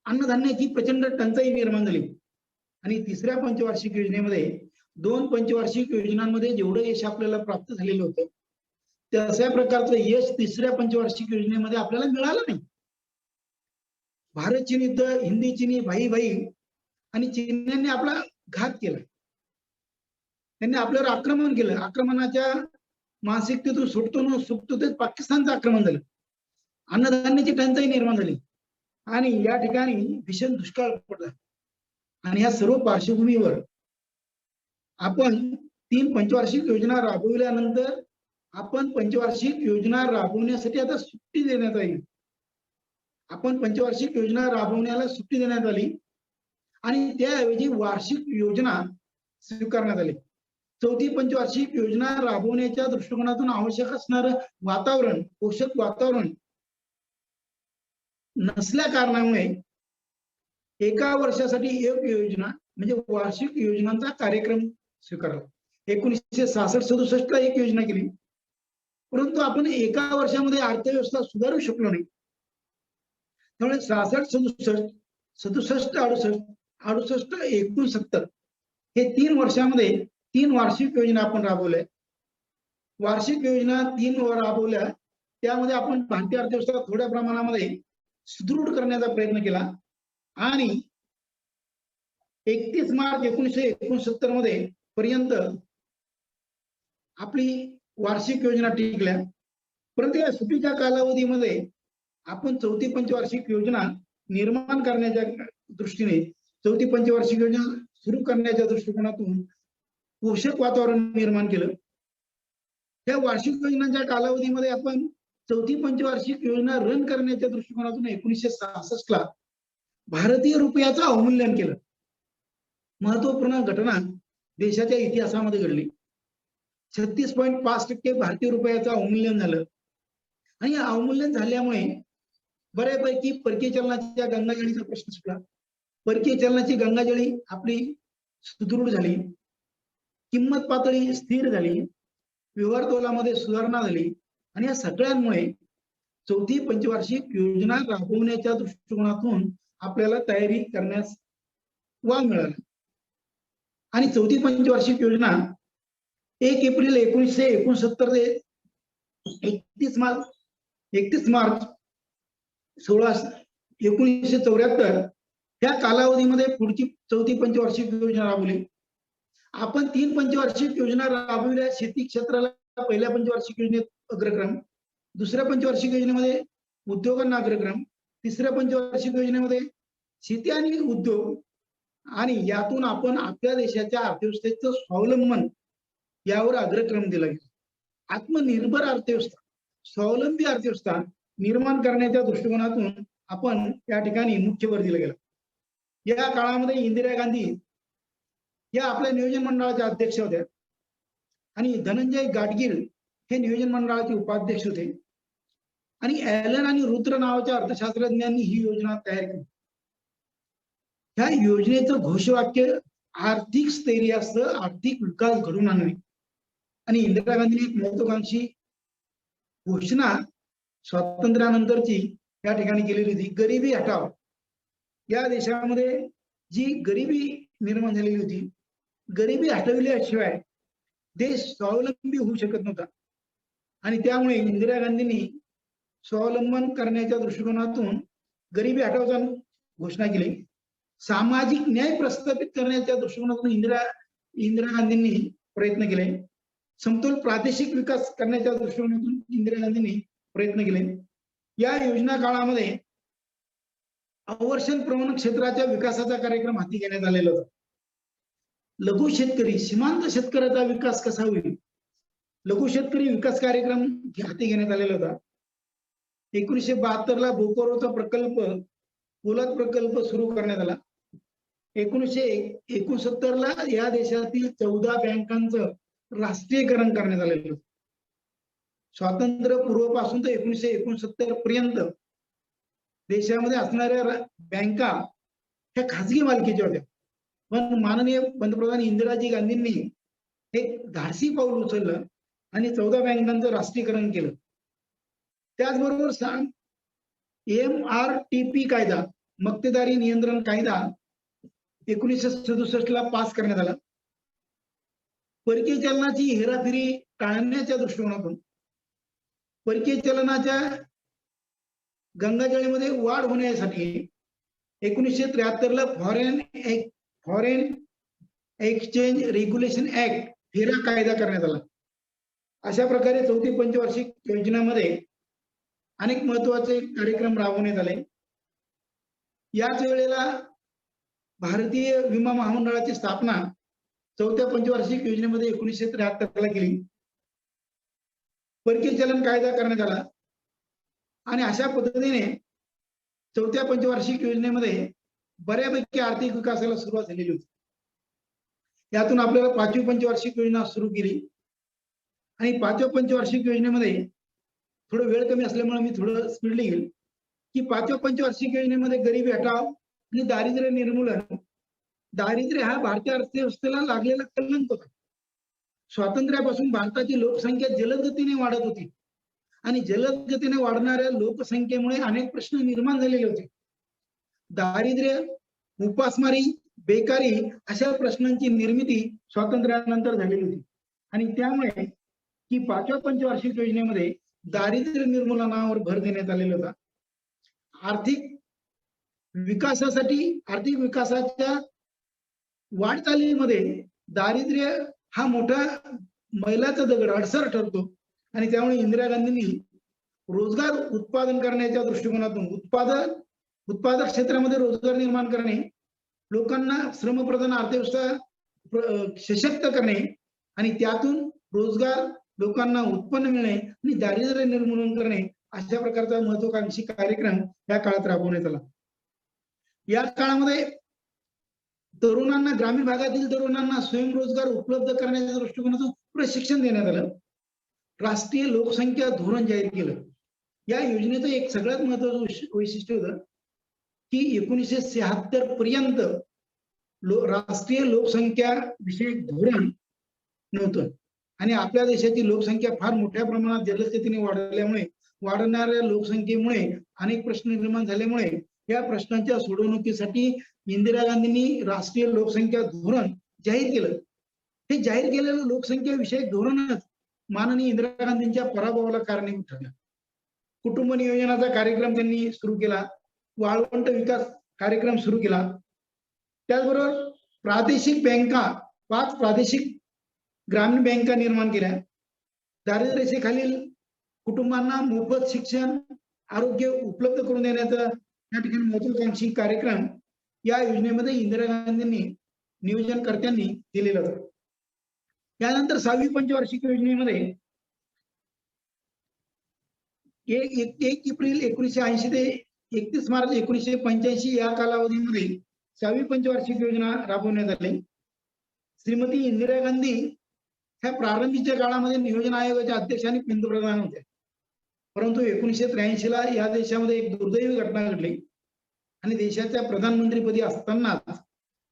अन्नधान्याची प्रचंड टंचाई निर्माण झाली. आणि तिसऱ्या पंचवार्षिक योजनेमध्ये 2 पंचवार्षिक योजनांमध्ये जेवढं यश आपल्याला प्राप्त झालेलं होतं तशा प्रकारचं यश तिसऱ्या पंचवार्षिक योजनेमध्ये आपल्याला मिळालं नाही. भारत चीन युद्ध, हिंदी चीनी भाई भाई आणि चीनने आपला घात केला. त्यांनी आपल्यावर आक्रमण केलं. आक्रमणाच्या मानसिकतेतून सुटतो न सुटतो ते पाकिस्तानचं आक्रमण झालं. अन्नधान्याची टंचाई निर्माण झाली आणि या ठिकाणी भीषण दुष्काळ पडला. आणि या सर्व पार्श्वभूमीवर आपण 3 पंचवार्षिक योजना राबविल्यानंतर आपण पंचवार्षिक योजना राबवण्यासाठी आता सुट्टी देण्यात आली. आपण पंचवार्षिक योजना राबवण्याला सुट्टी देण्यात आली आणि त्याऐवजी वार्षिक योजना स्वीकारण्यात आली. चौथी पंचवार्षिक योजना राबवण्याच्या दृष्टिकोनातून आवश्यक असणारं वातावरण, पोषक वातावरण नसल्या कारणामुळे एका वर्षासाठी एक योजना म्हणजे वार्षिक योजनांचा कार्यक्रम स्वीकारला. 1966-67 ला एक योजना केली, परंतु आपण एका वर्षामध्ये अर्थव्यवस्था सुधारू शकलो नाही. त्यामुळे 66-67, 67-68, 68-69 हे 3 वर्षामध्ये 3 वार्षिक योजना आपण राबवल्या. वार्षिक योजना 3 राबवल्या. त्यामध्ये आपण भारतीय अर्थव्यवस्था थोड्या प्रमाणामध्ये सुदृढ करण्याचा प्रयत्न केला आणि 31 मार्च 1969 मध्ये पर्यंत आपली वार्षिक योजना टिकल्या. परंतु या सुट्टीच्या कालावधीमध्ये आपण चौथी पंचवार्षिक योजना निर्माण करण्याच्या दृष्टीने चौथी पंचवार्षिक योजना सुरू करण्याच्या दृष्टिकोनातून पोषक वातावरण निर्माण केलं. त्या वार्षिक योजनांच्या कालावधीमध्ये आपण चौथी पंचवार्षिक योजना रन करण्याच्या दृष्टिकोनातून 1966 ला भारतीय रुपयाचं अवमूल्यन केलं. महत्वपूर्ण घटना देशाच्या इतिहासामध्ये घडली. 36.5% भारतीय रुपयाचं अवमूल्यन झालं आणि या अवमूल्यन झाल्यामुळे बऱ्यापैकी परकीय चलनाच्या गंगाजळीचा प्रश्न सुटला. परकीय चलनाची गंगाजळी आपली सुदृढ झाली, किंमत पातळी स्थिर झाली, व्यवहार तोलामध्ये सुधारणा झाली आणि या सगळ्यांमुळे चौथी पंचवार्षिक योजना राबवण्याच्या दृष्टिकोनातून आपल्याला तयारी करण्यास वाव मिळाला. आणि चौथी पंचवार्षिक योजना 1 एप्रिल 1969 ते 31 मार्च 1974 या कालावधीमध्ये पुढची चौथी पंचवार्षिक योजना राबवली. आपण 3 पंचवार्षिक योजना राबविल्या. शेती क्षेत्राला पहिल्या पंचवार्षिक योजनेत अग्रक्रम, दुसऱ्या पंचवार्षिक योजनेमध्ये उद्योगांना अग्रक्रम, तिसऱ्या पंचवार्षिक योजनेमध्ये शेती आणि उद्योग, आणि यातून आपण आपल्या देशाच्या अर्थव्यवस्थेचं स्वावलंबन यावर अग्रक्रम दिला गेला. आत्मनिर्भर अर्थव्यवस्था, स्वावलंबी अर्थव्यवस्था निर्माण करण्याच्या दृष्टिकोनातून आपण या ठिकाणी मुख्य भर दिला गेला. या काळामध्ये इंदिरा गांधी या आपल्या नियोजन मंडळाच्या अध्यक्ष होत्या आणि धनंजय गाडगीळ हे नियोजन मंडळाचे उपाध्यक्ष होते आणि ॲलन आणि रुद्र नावाच्या अर्थशास्त्रज्ञांनी ही योजना तयार केली. ह्या योजनेचं घोषवाक्य आर्थिक स्थैर्यासह आर्थिक विकास घडवून आणणे. आणि इंदिरा गांधींनी एक महत्वाकांक्षी घोषणा स्वातंत्र्यानंतरची या ठिकाणी केलेली होती, गरिबी हटाव. या देशामध्ये जी गरिबी निर्माण झालेली होती, गरिबी हटविल्याशिवाय देश स्वावलंबी होऊ शकत नव्हता आणि त्यामुळे इंदिरा गांधींनी स्वावलंबन करण्याच्या दृष्टिकोनातून गरिबी हटावची घोषणा केली. सामाजिक न्याय प्रस्थापित करण्याच्या दृष्टिकोनातून इंदिरा गांधींनी प्रयत्न केले. समतोल प्रादेशिक विकास करण्याच्या दृष्टिकोनातून इंदिरा गांधींनी प्रयत्न केले. या योजना काळामध्ये अवर्षण प्रवण क्षेत्राच्या विकासाचा कार्यक्रम हाती घेण्यात आलेला होता. लघु शेतकरी, सीमांत शेतकऱ्याचा विकास कसा होईल, लघु शेतकरी विकास कार्यक्रम हाती घेण्यात आलेला होता. 1972 ला बोकोरोचा प्रकल्प, पोलाद प्रकल्प सुरू करण्यात आला. 1969 ला या देशातील 14 बँकांचं राष्ट्रीयकरण करण्यात आलेलं होतं. स्वातंत्र्य पूर्वपासून तर 1969 पर्यंत देशामध्ये असणाऱ्या बँका ह्या खाजगी मालकीच्या होत्या, पण माननीय पंतप्रधान इंदिराजी गांधींनी एक धाडसी पाऊल उचललं आणि 14 बँकांचं राष्ट्रीयकरण केलं. त्याचबरोबर MRTP कायदा, मक्तेदारी नियंत्रण कायदा 1967 ला पास करण्यात आला. परकीय चलनाची हेराफेरी टाळण्याच्या दृष्टिकोनातून परकीय चलनाच्या गंगाजळीमध्ये वाढ होण्यासाठी 1973 ला फॉरेन एक्सचेंज रेग्युलेशन ऍक्ट, फेरा कायदा करण्यात आला. अशा प्रकारे चौथी पंचवार्षिक योजनेमध्ये अनेक महत्वाचे कार्यक्रम राबवण्यात आले. याच वेळेला भारतीय विमा महामंडळाची स्थापना चौथ्या पंचवार्षिक योजनेमध्ये 1973 ला केली. परकीय चलन कायदा करण्यात आला आणि अशा पद्धतीने चौथ्या पंचवार्षिक योजनेमध्ये बऱ्यापैकी आर्थिक विकासाला सुरुवात झालेली होती. यातून आपल्याला 5वी पंचवार्षिक योजना सुरू केली आणि 5व्या पंचवार्षिक योजनेमध्ये थोडं वेळ कमी असल्यामुळे मी थोडं स्पीडली येईल की 5व्या पंचवार्षिक योजनेमध्ये गरिबी हटाव आणि दारिद्र्य निर्मूलन. दारिद्र्य हा भारतीय अर्थव्यवस्थेला लागलेला कलंक होता. स्वातंत्र्यापासून भारताची लोकसंख्या जलद गतीने वाढत होती आणि जलद गतीने वाढणाऱ्या लोकसंख्येमुळे अनेक प्रश्न निर्माण झालेले होते. दारिद्र्य, उपासमारी, बेकारी अशा प्रश्नांची निर्मिती स्वातंत्र्यानंतर झालेली होती आणि त्यामुळे की 5व्या पंचवार्षिक योजनेमध्ये दारिद्र्य निर्मूलनावर भर देण्यात आलेला होता. आर्थिक विकासाच्या वाटचालीमध्ये दारिद्र्य हा मोठा मैलाचा दगड, अडसर ठरतो आणि त्यामुळे इंदिरा गांधींनी रोजगार उत्पादन करण्याच्या दृष्टिकोनातून उत्पादन उत्पादक क्षेत्रामध्ये रोजगार निर्माण करणे, लोकांना श्रमप्रधान अर्थव्यवस्था सशक्त करणे आणि त्यातून रोजगार, लोकांना उत्पन्न मिळणे आणि दारिद्र्य निर्मूलन करणे अशा प्रकारचा महत्वाकांक्षी कार्यक्रम या काळात राबवण्यात आला. या काळामध्ये तरुणांना, ग्रामीण भागातील तरुणांना स्वयंरोजगार उपलब्ध करण्याच्या दृष्टिकोनातून प्रशिक्षण देण्यात आलं. राष्ट्रीय लोकसंख्या धोरण जाहीर केलं. या योजनेचं एक सगळ्यात महत्वाचं वैशिष्ट्य होतं की 1976 पर्यंत राष्ट्रीय लोकसंख्या विषयक धोरण नव्हतं आणि आपल्या देशाची लोकसंख्या फार मोठ्या प्रमाणात जलदगतीने वाढणाऱ्या लोकसंख्येमुळे अनेक प्रश्न निर्माण झाल्यामुळे या प्रश्नांच्या सोडवणुकीसाठी इंदिरा गांधींनी राष्ट्रीय लोकसंख्या धोरण जाहीर केलं. हे जाहीर केलेलं लोकसंख्या विषयक धोरणच माननीय इंदिरा गांधींच्या पराभवाला कारणीभूत ठरलं. कुटुंब नियोजनाचा कार्यक्रम त्यांनी सुरू केला, वाळवंट विकास कार्यक्रम सुरू केला. त्याचबरोबर प्रादेशिक बँका, 5 प्रादेशिक ग्रामीण बँका निर्माण केल्या. दारिद्र्य रेषेखालील कुटुंबांना मोफत शिक्षण, आरोग्य उपलब्ध करून देण्याचा या ठिकाणी महत्वाकांक्षी कार्यक्रम या योजनेमध्ये इंदिरा गांधींनी, नियोजनकर्त्यांनी दिलेला होता. यानंतर 6वी पंचवार्षिक योजनेमध्ये 1 एप्रिल 1980 ते 31 मार्च 1985 या कालावधीमध्ये 6वी पंचवार्षिक योजना राबवण्यात आली. श्रीमती इंदिरा गांधी ह्या प्रारंभीच्या काळामध्ये नियोजन आयोगाच्या अध्यक्ष आणि पंतप्रधान होत्या. परंतु 1983 ला या देशामध्ये एक दुर्दैवी घटना घडली आणि देशाच्या प्रधानमंत्रीपदी असताना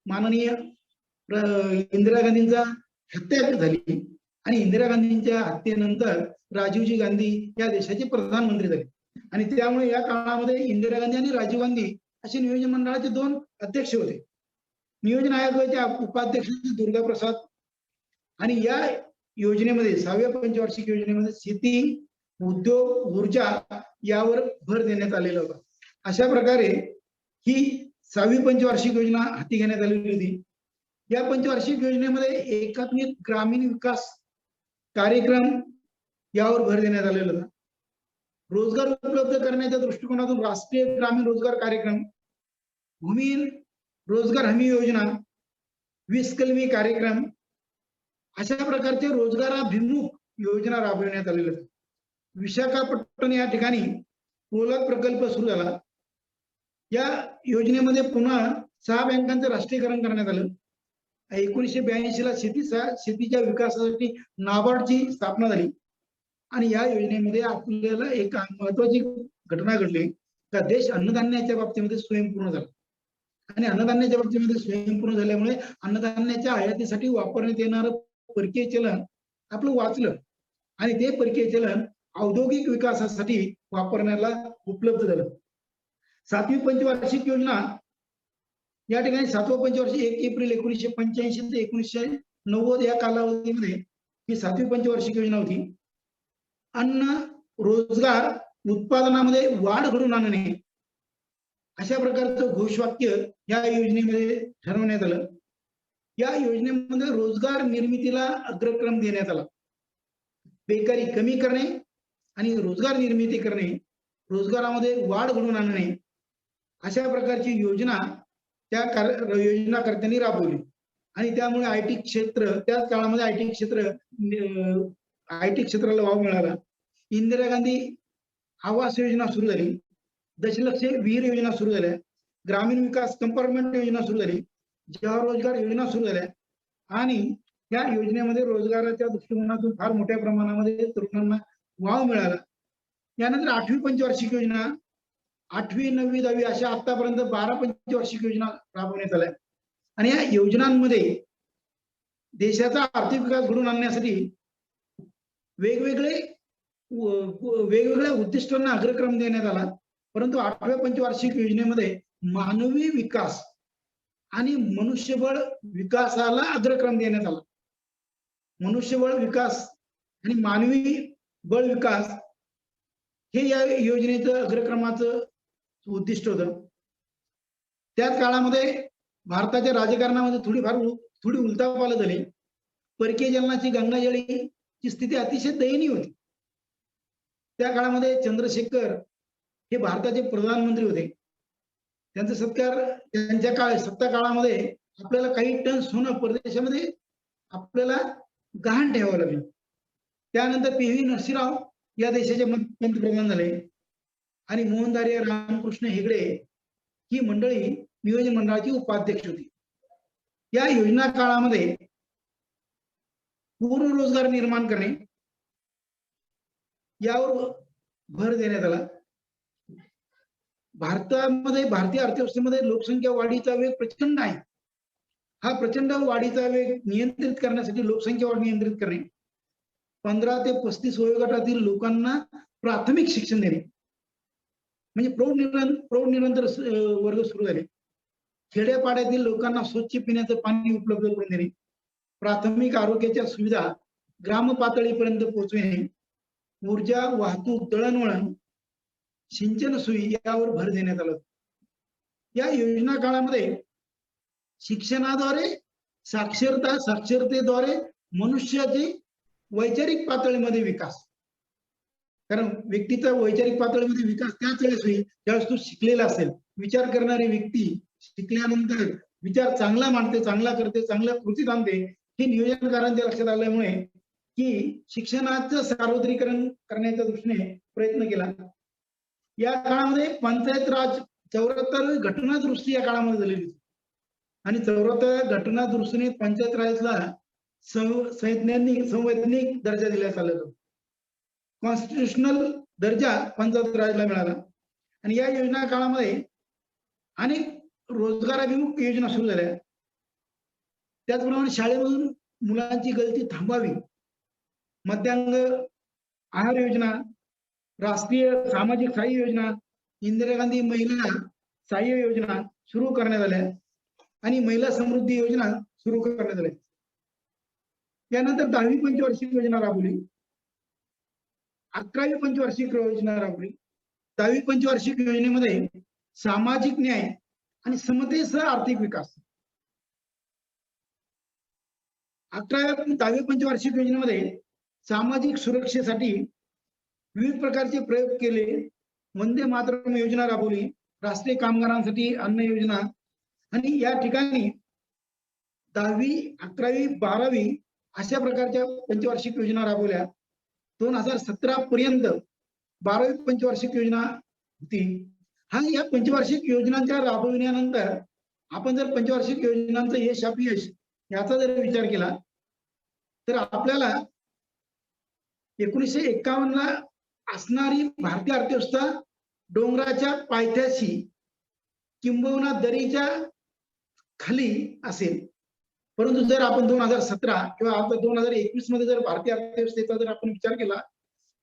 माननीय इंदिरा गांधींचा हत्या झाली आणि इंदिरा गांधींच्या हत्येनंतर राजीवजी गांधी या देशाचे प्रधानमंत्री झाले आणि त्यामुळे या काळामध्ये इंदिरा गांधी आणि राजीव गांधी असे नियोजन मंडळाचे 2 अध्यक्ष होते. नियोजन आयोगाच्या उपाध्यक्ष दुर्गा प्रसाद आणि या योजनेमध्ये 6व्या पंचवार्षिक योजनेमध्ये शेती, उद्योग, ऊर्जा यावर भर देण्यात आलेला होता. अशा प्रकारे ही 6वी पंचवार्षिक योजना हाती घेण्यात आलेली होती. या पंचवार्षिक योजनेमध्ये एकात्मिक ग्रामीण विकास कार्यक्रम यावर भर देण्यात आलेला होता. रोजगार उपलब्ध करण्याच्या दृष्टिकोनातून राष्ट्रीय ग्रामीण रोजगार कार्यक्रम, भूमिहीन रोजगार हमी योजना, 20 कलमी कार्यक्रम अशा प्रकारचे रोजगाराभिमुख योजना राबविण्यात आलेल्या होत्या. विशाखापट्टणम या ठिकाणी पोलाद प्रकल्प सुरू झाला. या योजनेमध्ये पुन्हा 6 बँकांचं राष्ट्रीयकरण करण्यात आलं. 1982 ला शेतीच्या विकासासाठी नाबार्डची स्थापना झाली आणि या योजनेमध्ये आपल्याला एक महत्वाची घटना घडली का देश अन्नधान्याच्या बाबतीमध्ये स्वयंपूर्ण झाला आणि अन्नधान्याच्या बाबतीमध्ये स्वयंपूर्ण झाल्यामुळे अन्नधान्याच्या आयातीसाठी वापरण्यात येणारं परकीय चलन आपलं वाचलं आणि ते परकीय चलन औद्योगिक विकासासाठी वापरण्याला उपलब्ध झालं. 7वी पंचवार्षिक योजना या ठिकाणी 7वं पंचवार्षिक 1 एप्रिल 1985 ते 1990 या कालावधीमध्ये ही 7वी पंचवार्षिक योजना होती. अन्न, रोजगार, उत्पादनामध्ये वाढ घडवून आणणे अशा प्रकारचं घोषवाक्य या योजनेमध्ये ठरवण्यात आलं. या योजनेमध्ये रोजगार निर्मितीला अग्रक्रम देण्यात आला. बेकारी कमी करणे आणि रोजगार निर्मिती करणे, रोजगारामध्ये वाढ घडवून आणणे अशा प्रकारची योजना त्या योजनाकर्त्यांनी राबवली आणि त्यामुळे आयटी क्षेत्र, त्याच काळामध्ये आयटी क्षेत्राला वाव मिळाला. इंदिरा गांधी आवास योजना सुरू झाली, दशलक्ष विहीर योजना सुरू झाल्या, ग्रामीण विकास कंपार्टमेंट योजना सुरू झाली, जवाहर रोजगार योजना सुरू झाल्या आणि या योजनेमध्ये रोजगाराच्या दृष्टिकोनातून फार मोठ्या प्रमाणामध्ये तरुणांना वाव मिळाला. यानंतर 8वी पंचवार्षिक योजना, 8वी, 9वी, 10वी अशा आतापर्यंत 12 पंचवार्षिक योजना राबवण्यात आल्या आणि या योजनांमध्ये देशाचा आर्थिक विकास घडवून आणण्यासाठी वेगवेगळ्या उद्दिष्टांना अग्रक्रम देण्यात आला. परंतु 8व्या पंचवार्षिक योजनेमध्ये मानवी विकास आणि मनुष्यबळ विकासाला अग्रक्रम देण्यात आला. मनुष्यबळ विकास आणि मानवी बळ विकास हे या योजनेचं अग्रक्रमाचं उद्दिष्ट होतं. त्याच काळामध्ये भारताच्या राजकारणामध्ये थोडी उलथापालथ झाली. परकीय चलनाची गंगाजळीची स्थिती अतिशय दयनीय होती. त्या काळामध्ये चंद्रशेखर हे भारताचे प्रधानमंत्री होते त्यांचा सत्कार त्यांच्या सत्ता काळामध्ये आपल्याला काही टन सोनं परदेशामध्ये आपल्याला गहाण ठेवावं लागलं. त्यानंतर पी.व्ही. नरसिंहराव या देशाचे पंतप्रधान झाले आणि मोहनदारी रामकृष्ण हेगडे ही मंडळी नियोजन मंडळाची उपाध्यक्ष होती. या योजना काळामध्ये पूर्ण रोजगार निर्माण करणे यावर भर देण्यात आला. भारतीय अर्थव्यवस्थेमध्ये लोकसंख्या वाढीचा वेग प्रचंड आहे. हा प्रचंड वाढीचा वेग नियंत्रित करण्यासाठी लोकसंख्या वाढ नियंत्रित करणे, 15 ते 35 वयोगटातील लोकांना प्राथमिक शिक्षण देणे म्हणजे प्रौढ निरंतर वर्ग सुरू झाले. खेड्यापाड्यातील लोकांना स्वच्छ पिण्याचं पाणी उपलब्ध करून देणे, प्राथमिक आरोग्याच्या सुविधा ग्राम पातळीपर्यंत पोहोचविणे, ऊर्जा, वाहतूक, दळणवळण, सिंचन सोयी यावर भर देण्यात आला. या योजना काळामध्ये शिक्षणाद्वारे साक्षरतेद्वारे मनुष्याची वैचारिक पातळीमध्ये विकास, कारण व्यक्तीचा वैचारिक पातळीमध्ये विकास त्याच वेळेस होईल ज्यावेळेस तो शिकलेला असेल. विचार करणारी व्यक्ती शिकल्यानंतर विचार चांगला मांडते, चांगला करते, चांगल्या कृतीत आणते. हे नियोजनकारांच्या लक्षात आल्यामुळे की शिक्षणाचं सार्वत्रिकरण करण्याच्या दृष्टीने प्रयत्न केला. या काळामध्ये पंचायत राज 74वी घटना दुरुस्ती या काळामध्ये झालेली आणि 74व्या घटना दुरुस्तीने पंचायत राजला संवैधानिक दर्जा देण्यात आला. कॉन्स्टिट्युशनल दर्जा पंचायत राजला मिळाला. आणि या योजना काळामध्ये अनेक रोजगाराभिमुख योजना सुरू झाल्या. त्याचप्रमाणे शाळेमधून मुलांची गळती थांबावी, मध्यांग आहार योजना, राष्ट्रीय सामाजिक सहाय्य योजना, इंदिरा गांधी महिला सहाय्य योजना सुरू करण्यात आल्या आणि महिला समृद्धी योजना सुरू करण्यात आल्या. त्यानंतर 10वी पंचवार्षिक योजना राबवली, 11वी पंचवार्षिक योजना राबवली. 10वी पंचवार्षिक योजनेमध्ये सामाजिक न्याय आणि समतेसह आर्थिक विकास. 10वी पंचवार्षिक योजनेमध्ये सामाजिक सुरक्षेसाठी विविध प्रकारचे प्रयोग केले. वंदे मातरम योजना राबवली, राष्ट्रीय कामगारांसाठी अन्न योजना आणि या ठिकाणी 10वी, 11वी, 12वी अशा प्रकारच्या पंचवार्षिक योजना राबवल्या. 2017 पर्यंत 12वी पंचवार्षिक योजना होती. या पंचवार्षिक योजनांच्या राबविण्यानंतर आपण जर पंचवार्षिक योजनांचं यश अपयश याचा जर विचार केला तर आपल्याला 1951ला असणारी भारतीय अर्थव्यवस्था डोंगराच्या पायथ्याशी किंबहुना दरीच्या खाली असेल. परंतु जर आपण 2017 किंवा आता 2021 मध्ये जर भारतीय अर्थव्यवस्थेचा जर आपण विचार केला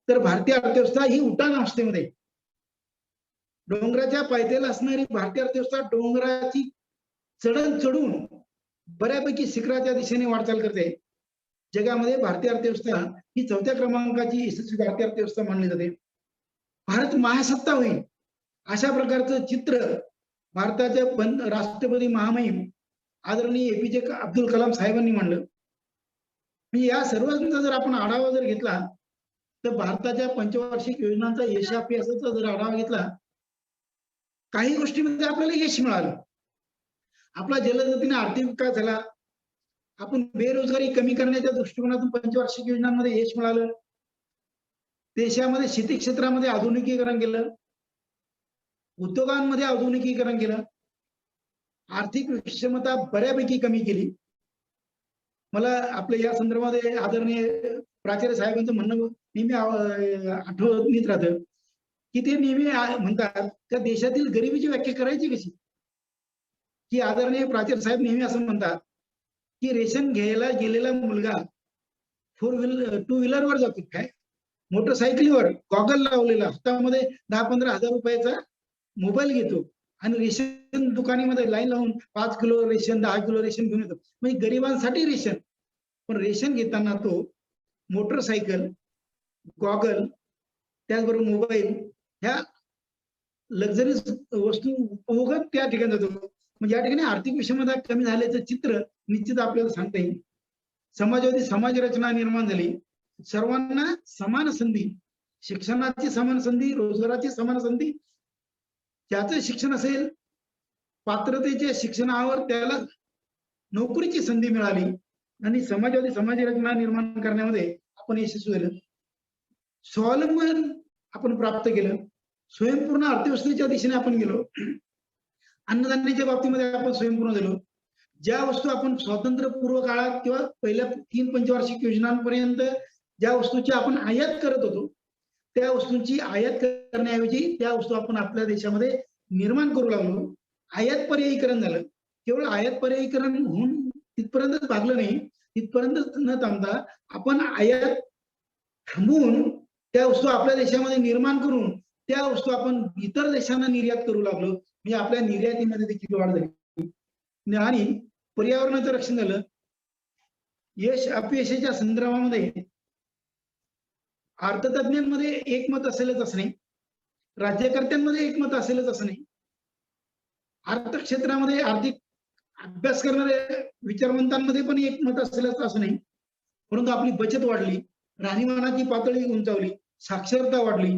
तर भारतीय अर्थव्यवस्था ही उड्डाण अवस्थेमध्ये, डोंगराच्या पायथ्याला असणारी भारतीय अर्थव्यवस्था डोंगराची चढण चढून बऱ्यापैकी शिखराच्या दिशेने वाटचाल करते. जगामध्ये भारतीय अर्थव्यवस्था ही 4थ्या क्रमांकाची यशस्वी भारतीय अर्थव्यवस्था मानली जाते. भारत महासत्ता होईल अशा प्रकारचं चित्र भारताच्या राष्ट्रपती महामहिम आदरणीय APJ अब्दुल कलाम साहेबांनी मांडलं. म्हणजे या सर्वांचा जर आपण आढावा जर घेतला तर भारताच्या पंचवार्षिक योजनांचा यशापयशाचा जर आढावा घेतला, काही गोष्टीमध्ये आपल्याला यश मिळालं. आपला जलदगतीने आर्थिक विकास झाला, आपण बेरोजगारी कमी करण्याच्या दृष्टिकोनातून पंचवार्षिक योजनांमध्ये यश मिळालं. देशामध्ये शेती क्षेत्रामध्ये आधुनिकीकरण केलं, उद्योगांमध्ये आधुनिकीकरण केलं, आर्थिक विषमता बऱ्यापैकी कमी केली. मला आपल्या या संदर्भामध्ये आदरणीय प्राचार्य साहेबांचं म्हणणं नेहमी आठवणीत राहतं की ते नेहमी म्हणतात त्या देशातील गरिबीची व्याख्या करायची कशी, की आदरणीय प्राचार्य साहेब नेहमी असं म्हणतात की रेशन घ्यायला गेलेला मुलगा 2 व्हीलरवर जातो, काय मोटरसायकलीवर गॉगल लावलेला, हातामध्ये 10-15 हजार रुपयाचा मोबाईल घेतो आणि रेशन दुकानामध्ये लाईन लावून 5 किलो रेशन 10 किलो रेशन घेऊन येतो. म्हणजे गरिबांसाठी रेशन, पण रेशन घेताना तो मोटरसायकल, गॉगल, त्याचबरोबर मोबाईल ह्या लक्झरीज वस्तू उपभोगत त्या ठिकाणी जातो. म्हणजे या ठिकाणी आर्थिक विषमता कमी झाल्याचं चित्र निश्चित आपल्याला सांगता येईल. समाजवादी समाज रचना निर्माण झाली, सर्वांना समान संधी, शिक्षणाची समान संधी, रोजगाराची समान संधी, ज्याचं शिक्षण असेल पात्रतेच्या शिक्षणावर त्याला नोकरीची संधी मिळाली आणि समाजवादी समाज रचना निर्माण करण्यामध्ये आपण यशस्वी झालो. स्वावलंबन आपण प्राप्त केलं. स्वयंपूर्ण अर्थव्यवस्थेच्या दिशेने आपण गेलो. अन्नधान्याच्या बाबतीमध्ये आपण स्वयंपूर्ण झालो. ज्या वस्तू आपण स्वातंत्र्यपूर्व काळात किंवा पहिल्या 3 पंचवार्षिक योजनांपर्यंत ज्या वस्तूची आपण आयात करत होतो, त्या वस्तूंची आयात करण्याऐवजी त्या वस्तू आपण आपल्या देशामध्ये निर्माण करू लागलो. आयात पर्यायीकरण झालं. केवळ आयात पर्यायीकरण होऊन तिथपर्यंतच भागलं नाही. तिथपर्यंत न थांबता आपण आयात थांबवून त्या वस्तू आपल्या देशामध्ये निर्माण करून त्या वस्तू आपण इतर देशांना निर्यात करू लागलो. म्हणजे आपल्या निर्यातीमध्ये देखील वाढ झाली आणि पर्यावरणाचं रक्षण झालं. यश अपयशाच्या संदर्भामध्ये अर्थतज्ञांमध्ये एकमत असेलच असं नाही, राज्यकर्त्यांमध्ये एकमत असेलच असं नाही, अर्थक्षेत्रामध्ये आर्थिक अभ्यास करणाऱ्या विचारवंतांमध्ये पण एकमत असेलच असं नाही. परंतु आपली बचत वाढली, राहणीमानाची पातळी उंचावली, साक्षरता वाढली,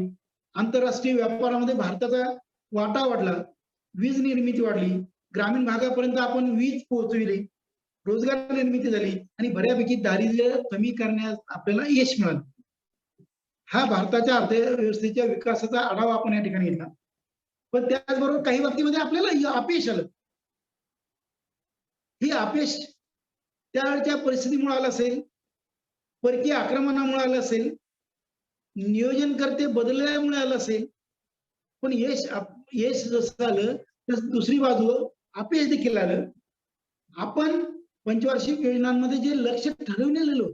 आंतरराष्ट्रीय व्यापारामध्ये भारताचा वाटा वाढला, वीज निर्मिती वाढली, ग्रामीण भागापर्यंत आपण वीज पोहोचविली, रोजगार निर्मिती झाली आणि बऱ्यापैकी दारिद्र्य कमी करण्यास आपल्याला यश मिळालं. हा भारताच्या अर्थव्यवस्थेच्या विकासाचा आढावा आपण या ठिकाणी घेतला. पण त्याचबरोबर काही बाबतीमध्ये आपल्याला अपयश आलं. हे अपयश त्यावेळच्या परिस्थितीमुळे आलं असेल, परकीय आक्रमणामुळे आलं असेल, नियोजनकर्ते बदलल्यामुळे आलं असेल. पण यश जसं आलं तसं दुसरी बाजू अपयश देखील आलं. आपण पंचवार्षिक योजनांमध्ये जे लक्ष्य ठरवलेलं होतं,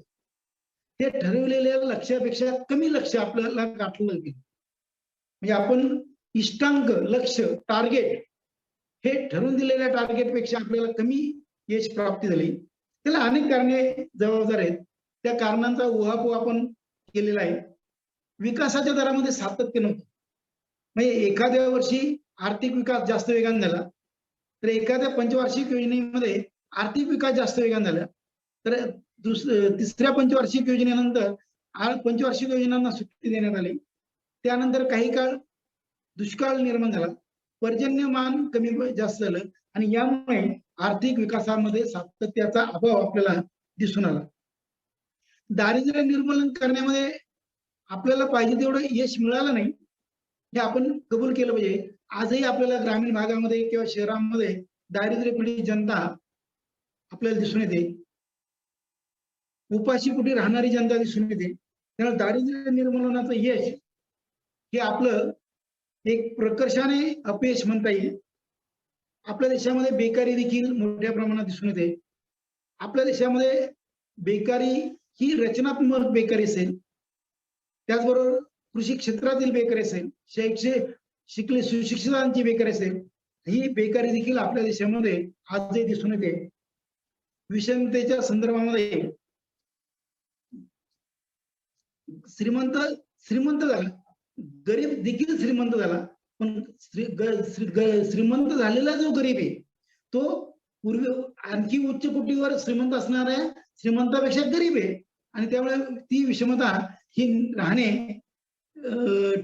ते ठरवलेल्या लक्ष्यापेक्षा कमी लक्ष्य आपल्याला गाठलं गेलं. म्हणजे आपण इष्टांक, लक्ष्य, टार्गेट हे ठरवून दिलेल्या टार्गेटपेक्षा आपल्याला कमी यश प्राप्ती झाली. त्याला अनेक कारणे जबाबदार आहेत. त्या कारणांचा उहापोह आपण केलेला आहे. विकासाच्या दरामध्ये सातत्य नव्हतं. म्हणजे एखाद्या वर्षी आर्थिक विकास जास्त वेगाने झाला, तर एखाद्या पंचवार्षिक योजनेमध्ये आर्थिक विकास जास्त वेगाने झाला, तर तिसऱ्या पंचवार्षिक योजनेनंतर पंचवार्षिक योजनांना सुट्टी देण्यात आली. त्यानंतर काही काळ दुष्काळ निर्माण झाला, पर्जन्यमान कमी जास्त झालं आणि यामुळे आर्थिक विकासामध्ये सातत्याचा अभाव आपल्याला दिसून आला. दारिद्र्य निर्मूलन करण्यामध्ये आपल्याला पाहिजे तेवढं यश मिळालं नाही, हे आपण कबूल केलं पाहिजे. आजही आपल्याला ग्रामीण भागामध्ये किंवा शहरांमध्ये दारिद्र्य पीडित जनता आपल्याला दिसून येते. उपाशी पोटी राहणारी जनता दिसून येते. त्यामुळे दारिद्र्य निर्मूलनाचं यश हे आपलं एक प्रकर्षाने अपयश म्हणता येईल. आपल्या देशामध्ये बेकारी देखील मोठ्या प्रमाणात दिसून येते. आपल्या देशामध्ये बेकारी ही रचनात्मक बेकारी असेल, त्याचबरोबर कृषी क्षेत्रातील बेकारी असेल, सुशिक्षितांची बेकारी असेल, ही बेकारी देखील आपल्या देशामध्ये आजही दिसून येते. विषमतेच्या संदर्भामध्ये श्रीमंत झाला, गरीब देखील श्रीमंत झाला, पण श्रीमंत झालेला जो गरीब आहे तो पूर्वी आणखी उच्च कोटीवर श्रीमंत असणाऱ्या श्रीमंतापेक्षा गरीब आहे आणि त्यामुळे ती विषमता ही राहणे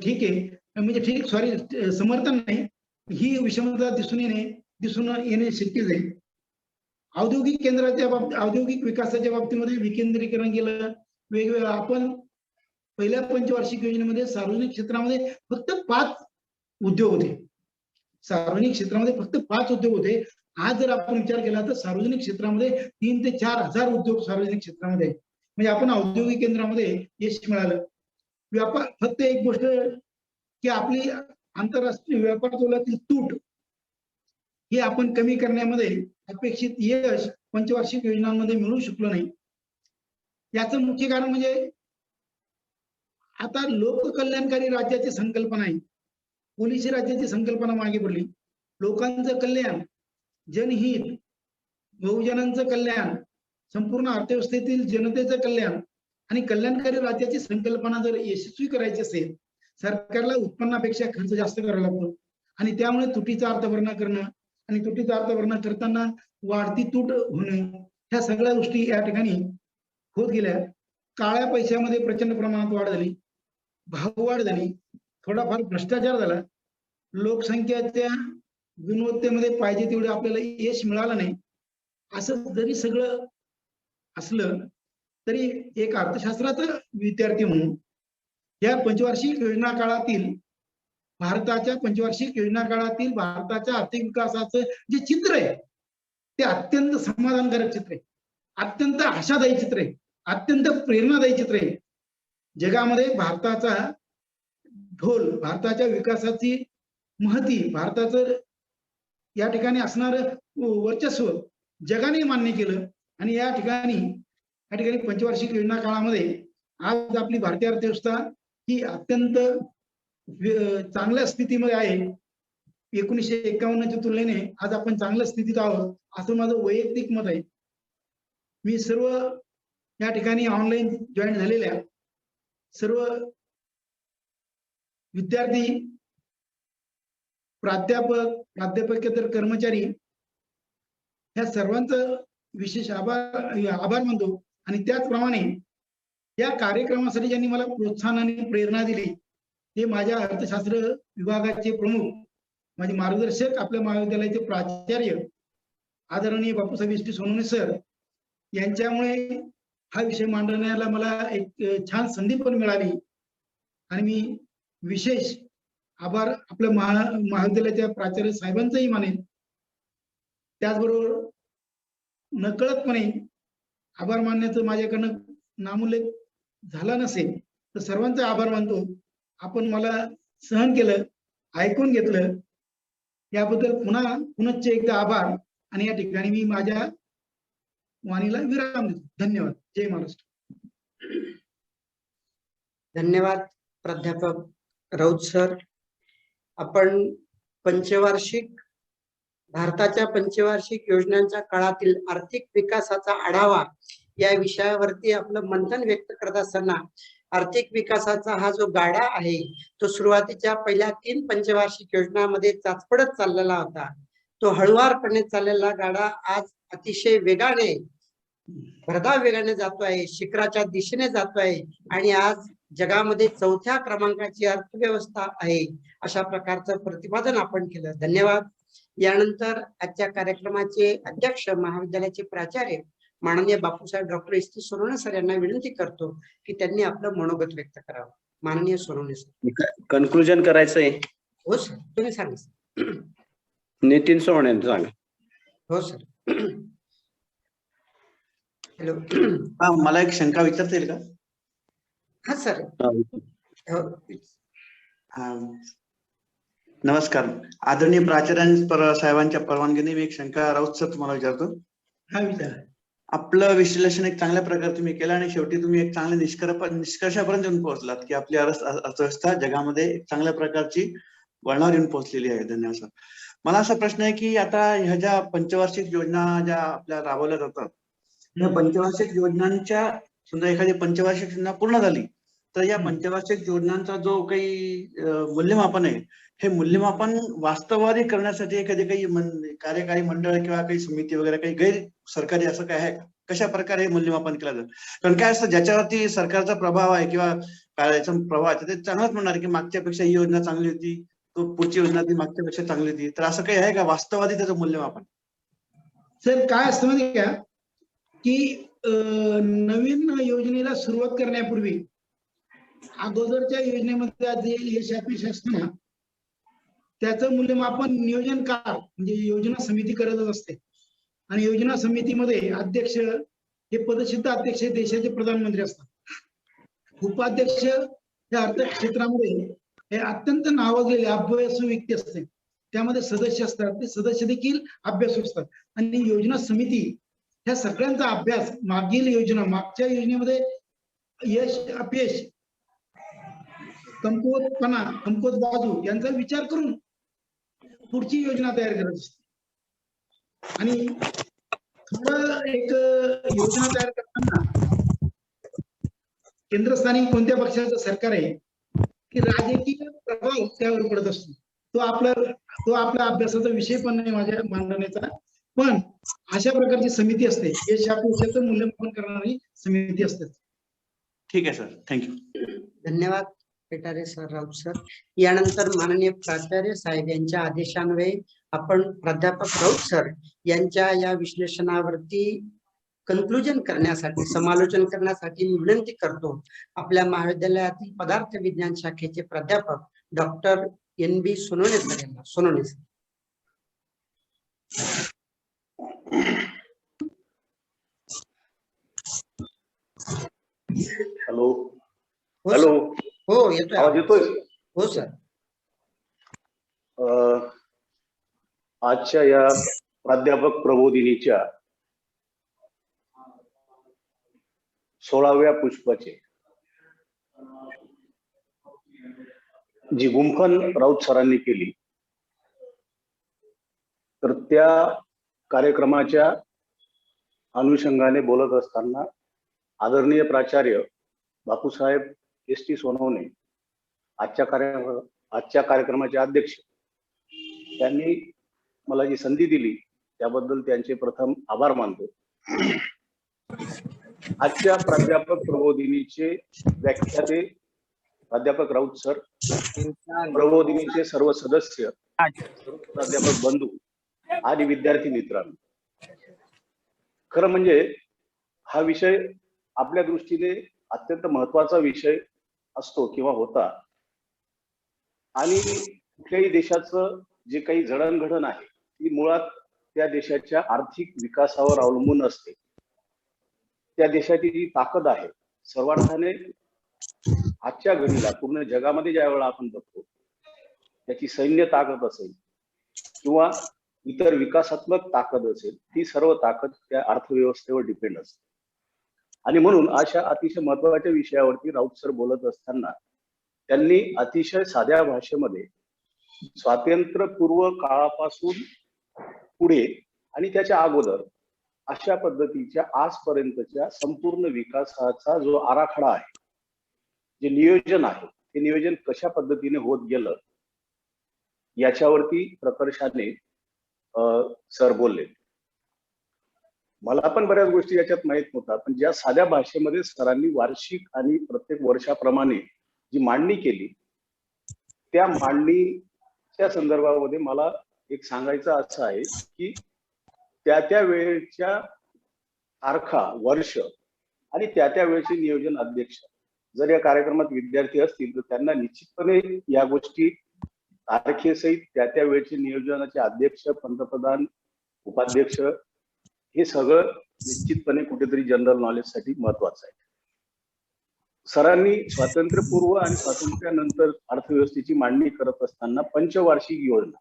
ठीक आहे, म्हणजे ठीक सॉरी समर्थन नाही, ही विषमता दिसून येणे शक्य आहे. औद्योगिक केंद्राच्या बाबतीत, औद्योगिक विकासाच्या बाबतीमध्ये विकेंद्रीकरण केलं. वेगवेगळं आपण पहिल्या पंचवार्षिक योजनेमध्ये सार्वजनिक क्षेत्रामध्ये फक्त 5 उद्योग होते. सार्वजनिक क्षेत्रामध्ये फक्त 5 उद्योग होते. आज जर आपण विचार केला तर सार्वजनिक क्षेत्रामध्ये 3 ते 4 हजार उद्योग सार्वजनिक क्षेत्रामध्ये. म्हणजे आपण औद्योगिक केंद्रामध्ये यश मिळालं. व्यापार, फक्त एक गोष्ट की आपली आंतरराष्ट्रीय व्यापार तोलातील तूट हे आपण कमी करण्यामध्ये अपेक्षित यश पंचवार्षिक योजनांमध्ये मिळू शकलो नाही. याचं मुख्य कारण म्हणजे आता लोककल्याणकारी राज्याची संकल्पना आहे, पोलिसी राज्याची संकल्पना मागे पडली. लोकांचं कल्याण, जनहित, बहुजनांचं कल्याण, संपूर्ण अर्थव्यवस्थेतील जनतेचं कल्याण आणि कल्याणकारी राज्याची संकल्पना जर यशस्वी करायची असेल, सरकारला उत्पन्नापेक्षा खर्च जास्त करावा लागतो आणि त्यामुळे तुटीचा अर्थभरणा करणं आणि तुटीचा अर्थभरणा करताना वाढती तूट होणं, ह्या सगळ्या गोष्टी या ठिकाणी होत गेल्या. काळ्या पैशामध्ये प्रचंड प्रमाणात वाढ झाली, भाववाढ झाली, थोडाफार भ्रष्टाचार झाला, लोकसंख्येच्या गुणवत्तेमध्ये पाहिजे तेवढे आपल्याला यश मिळालं नाही, असं जरी सगळं असलं तरी एक अर्थशास्त्राचा विद्यार्थी म्हणून या पंचवार्षिक योजना काळातील भारताच्या आर्थिक विकासाचं जे चित्र आहे ते अत्यंत समाधानकारक चित्र आहे, अत्यंत आशादायी चित्र आहे, अत्यंत प्रेरणादायी चित्र आहे. जगामध्ये भारताचा ढोल, भारताच्या विकासाची महती, भारताचं या ठिकाणी असणार वर्चस्व जगाने मान्य केलं आणि या ठिकाणी पंचवार्षिक योजना काळामध्ये आज आपली भारतीय अर्थव्यवस्था ही अत्यंत चांगल्या स्थितीमध्ये आहे. 1951च्या तुलनेने आज आपण चांगल्या स्थितीत आहोत असं माझं वैयक्तिक मत आहे. मी सर्व या ठिकाणी ऑनलाईन जॉईन झालेल्या सर्व विद्यार्थी, प्राध्यापकेतर कर्मचारी या सर्वांचं विशेष आभार मानतो. आणि त्याचप्रमाणे या कार्यक्रमासाठी ज्यांनी मला प्रोत्साहन आणि प्रेरणा दिली ते माझ्या अर्थशास्त्र विभागाचे प्रमुख, माझे मार्गदर्शक, आपल्या महाविद्यालयाचे प्राचार्य आदरणीय Bapusaheb S T Sonawane sir यांच्यामुळे हा विषय मांडण्याला मला एक छान संधी पण मिळाली. आणि मी विशेष आभार आपल्या महाविद्यालयाच्या प्राचार्य साहेबांचाही मानेन. त्याचबरोबर नकळतपणे आभार मानण्याचं माझ्याकडनं नामोल्लेख झाला नसेल तर सर्वांचा आभार मानतो. आपण मला सहन केलं, ऐकून घेतलं, याबद्दल पुनश्च एकदा आभार. आणि या ठिकाणी मी माझ्या वाणीला विराम देतो. धन्यवाद. जय महाराष्ट्र. धन्यवाद प्राध्यापक राऊत सर. आपण भारताच्या पंचवार्षिक योजनांच्या काळातील आर्थिक विकासाचा आढावा या विषयावरती आपलं मंथन व्यक्त करत असताना आर्थिक विकासाचा हा जो गाडा आहे तो सुरुवातीच्या पहिल्या 3 पंचवार्षिक योजनांमध्ये चाचपडत चाललेला होता. तो हळुवारपणे चाललेला गाडा आज अतिशय वेगाने, भरधाव वेगाने जातोय, शिखराच्या दिशेने जातोय आणि आज जगामध्ये 4थ्या क्रमांकाची अर्थव्यवस्था आहे अशा प्रकारचं प्रतिपादन आपण केलं. धन्यवाद. यानंतर आजच्या कार्यक्रमाचे अध्यक्ष, महाविद्यालयाचे प्राचार्य माननीय Bapusaheb doctor S T Sonawane sir यांना विनंती करतो की त्यांनी आपलं मनोगत व्यक्त करावं. माननीय सोनवणे सर. कन्क्लुजन करायचंय. हो सर, तुम्ही सांगा. नितीन सोनवणे सांगा. हो सर. हॅलो. मला एक शंका विचारता येईल का? हा सर. नमस्कार. आदरणीय प्राचार्य साहेबांच्या परवानगीने मी एक शंका राऊत सर तुम्हाला विचारतो. हा विचार. आपलं विश्लेषण एक चांगल्या प्रकारे तुम्ही केलं आणि शेवटी तुम्ही एक चांगल्या निष्कर्षापर्यंत येऊन पोहोचलात की आपली अर्थव्यवस्था जगामध्ये एक चांगल्या प्रकारची वळणावर येऊन पोहोचलेली आहे. धन्यवाद सर. मला असा प्रश्न आहे की आता ह्या ज्या पंचवार्षिक योजना ज्या आपल्या राबवल्या जातात, या पंचवार्षिक योजनांच्या समजा एखादी पंचवार्षिक योजना पूर्ण झाली तर या पंचवार्षिक योजनांचा जो काही मूल्यमापन आहे, हे मूल्यमापन वास्तववादी करण्यासाठी काही कार्यकारी मंडळ किंवा काही समिती वगैरे काही गैर सरकारी असं काय आहे? कशा प्रकारे हे मूल्यमापन केलं जातं? कारण काय असतं, ज्याच्यावरती सरकारचा प्रभाव आहे किंवा याचा प्रभाव आहे ते चांगलंच म्हणणार की मागच्या पेक्षा ही योजना चांगली होती, तो पुढची योजना ती मागच्या पेक्षा चांगली होती. तर असं काही आहे का वास्तववादी त्याचं मूल्यमापन? सर काय असतं माहिती का की नवीन योजनेला सुरुवात करण्यापूर्वी अगोदरच्या योजनेमध्ये जे यश अपयश असतं ना त्याचं मूल्यमापन नियोजनकार म्हणजे योजना समिती करतच असते. आणि योजना समितीमध्ये अध्यक्ष हे पदसिद्ध अध्यक्ष देशाचे प्रधानमंत्री असतात. उपाध्यक्ष या अर्थ क्षेत्रामध्ये हे अत्यंत नावाजलेले अभ्यासू व्यक्ती असते. त्यामध्ये सदस्य असतात, ते सदस्य देखील अभ्यासू असतात. आणि योजना समिती ह्या सगळ्यांचा अभ्यास मागील योजना, मागच्या योजनेमध्ये यश अपयश, कमकुवत बाजू यांचा विचार करून पुढची योजना तयार करत असते. आणि थोडं एक योजना तयार करताना केंद्रस्थानी कोणत्या पक्षाचं सरकार आहे की राजकीय प्रभाव त्यावर पडत असतो. तो आपल्या अभ्यासाचा विषय पण नाही माझ्या मांडण्याचा. पण अशा प्रकारची समिती असते, यश अपयशाचं मूल्यमापन करणारी समिती असते. ठीक आहे सर, थँक्यू. धन्यवाद. Petare sir, Raut sir. यानंतर माननीय प्राचार्य साहेब यांच्या आदेशान्वये आपण प्राध्यापक राऊत सर यांच्या या विश्लेषणावरती कन्क्लुजन करण्यासाठी, समालोचन करण्यासाठी मी विनंती करतो आपल्या महाविद्यालयातील पदार्थ विज्ञान शाखेचे प्राध्यापक डॉक्टर NB सोनवणे सर यांना. सोनवणे सर. हॅलो हो हॅलो, सर. हो येतोय आवाज येतोय? हो सर. आजच्या या प्राध्यापक प्रबोधिनीच्या 16व्या पुष्पाचे जी गुंफन राऊत सरांनी केली, तर त्या कार्यक्रमाच्या अनुषंगाने बोलत असताना आदरणीय प्राचार्य बापूसाहेब ST सोनवणे आजच्या कार्यक्रमाचे अध्यक्ष, त्यांनी मला जी संधी दिली त्याबद्दल त्यांचे प्रथम आभार मानतो. आजच्या प्राध्यापक प्रबोधिनीचे व्याख्याते प्राध्यापक राऊत सर, प्रबोधिनीचे सर्व सदस्य, प्राध्यापक बंधू आणि विद्यार्थी मित्रांनो, खरं म्हणजे हा विषय आपल्या दृष्टीने अत्यंत महत्वाचा विषय असतो किंवा होता. आणि कुठल्याही देशाचं जे काही जडणघडण आहे ती मुळात त्या देशाच्या आर्थिक विकासावर अवलंबून असते. त्या देशाची जी ताकद आहे, सर्वार्थाने आजच्या घडीला पूर्ण जगामध्ये ज्या वेळेला आपण बघतो, त्याची सैन्य ताकद असेल किंवा इतर विकासात्मक ताकद असेल, ती सर्व ताकद त्या अर्थव्यवस्थेवर डिपेंड असते. आणि म्हणून अशा अतिशय महत्वाच्या विषयावरती राऊत सर बोलत असताना त्यांनी अतिशय साध्या भाषेमध्ये स्वातंत्र्यपूर्व काळापासून पुढे आणि त्याच्या अगोदर अशा पद्धतीच्या आजपर्यंतच्या संपूर्ण विकासाचा जो आराखडा आहे, जे नियोजन आहे, ते नियोजन कशा पद्धतीने होत गेलं याच्यावरती प्रकर्षाने सर बोलले. मला पण बऱ्याच गोष्टी याच्यात माहित नव्हत्या, पण ज्या साध्या भाषेमध्ये सरांनी वार्षिक आणि प्रत्येक वर्षाप्रमाणे जी मांडणी केली, त्या मांडणीच्या संदर्भामध्ये मला एक सांगायचं असं आहे की त्या वेळेच्या तारखा, वर्ष आणि त्या वेळेचे नियोजन अध्यक्ष जर या कार्यक्रमात विद्यार्थी असतील तर त्यांना निश्चितपणे या गोष्टी तारखेसहित त्या वेळेचे नियोजनाचे अध्यक्ष, पंतप्रधान, उपाध्यक्ष हे सगळं निश्चितपणे कुठेतरी जनरल नॉलेज साठी महत्वाचं आहे. सरांनी स्वातंत्र्यपूर्व आणि स्वातंत्र्यानंतर अर्थव्यवस्थेची मांडणी करत असताना पंचवार्षिक योजना,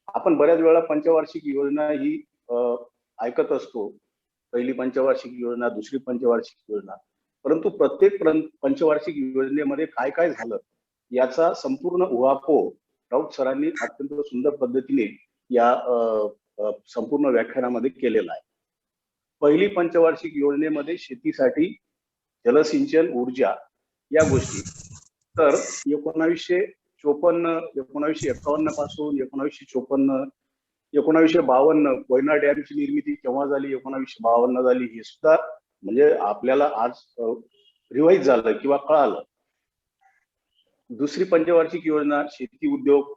आपण बऱ्याच वेळा पंचवार्षिक योजना ही ऐकत असतो, पहिली पंचवार्षिक योजना, दुसरी पंचवार्षिक योजना, परंतु प्रत्येक पंचवार्षिक योजनेमध्ये काय काय झालं याचा संपूर्ण उहापोह राऊत सरांनी अत्यंत सुंदर पद्धतीने या संपूर्ण व्याख्यानामध्ये केलेला आहे. पहिली पंचवार्षिक योजनेमध्ये शेतीसाठी जलसिंचन, ऊर्जा या गोष्टी, तर 1951 पासून 1954, 1952 कोयना डॅमची निर्मिती केव्हा झाली, 1952 झाली, हे सुद्धा म्हणजे आपल्याला आज रिवाईज झालं किंवा कळालं. दुसरी पंचवार्षिक योजना शेती उद्योग,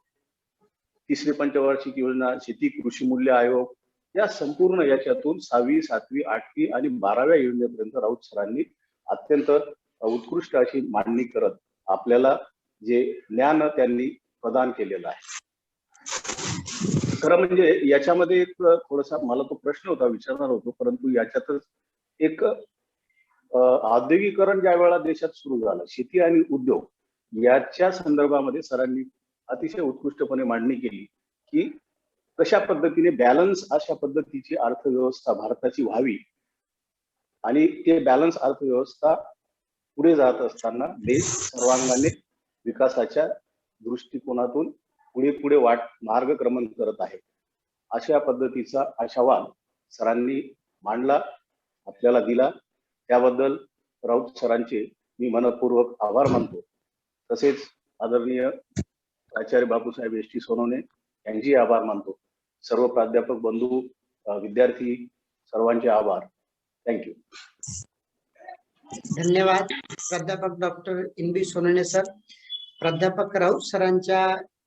तिसरी पंचवार्षिक योजना शेती कृषी मूल्य आयोग, या संपूर्ण याच्यातून 6वी, 7वी, 8वी आणि 12व्या योजनेपर्यंत राऊत सरांनी अत्यंत उत्कृष्ट अशी मांडणी करत आपल्याला जे ज्ञान त्यांनी प्रदान केलेलं आहे. खरं म्हणजे याच्यामध्ये एक थोडासा मला तो प्रश्न होता, विचारणार होतो, परंतु याच्यातच एक औद्योगिकरण ज्या वेळेला देशात सुरू झालं, शेती आणि उद्योग याच्या संदर्भामध्ये सरांनी अतिशय उत्कृष्टपणे मांडणी केली की कशा पद्धतीने बॅलन्स अशा पद्धतीची अर्थव्यवस्था भारताची व्हावी आणि ते बॅलन्स अर्थव्यवस्था पुढे जात असताना देश सर्वांगाने विकासाच्या दृष्टिकोनातून पुढे पुढे मार्गक्रमण करत आहे, अशा पद्धतीचा आशावाद सरांनी मांडला, आपल्याला दिला. त्याबद्दल राऊत सरांचे मी मनपूर्वक आभार मानतो. तसेच आदरणीय आचार्य बापूसाहेब ST सोनवणे यांचे आभार मानतो. सर्व प्राध्यापक बंधू, विद्यार्थी सर्वांचे आभार. थँक्यू. धन्यवाद प्राध्यापक डॉक्टर NB सोनवणे सर. प्राध्यापक राऊत सरांच्या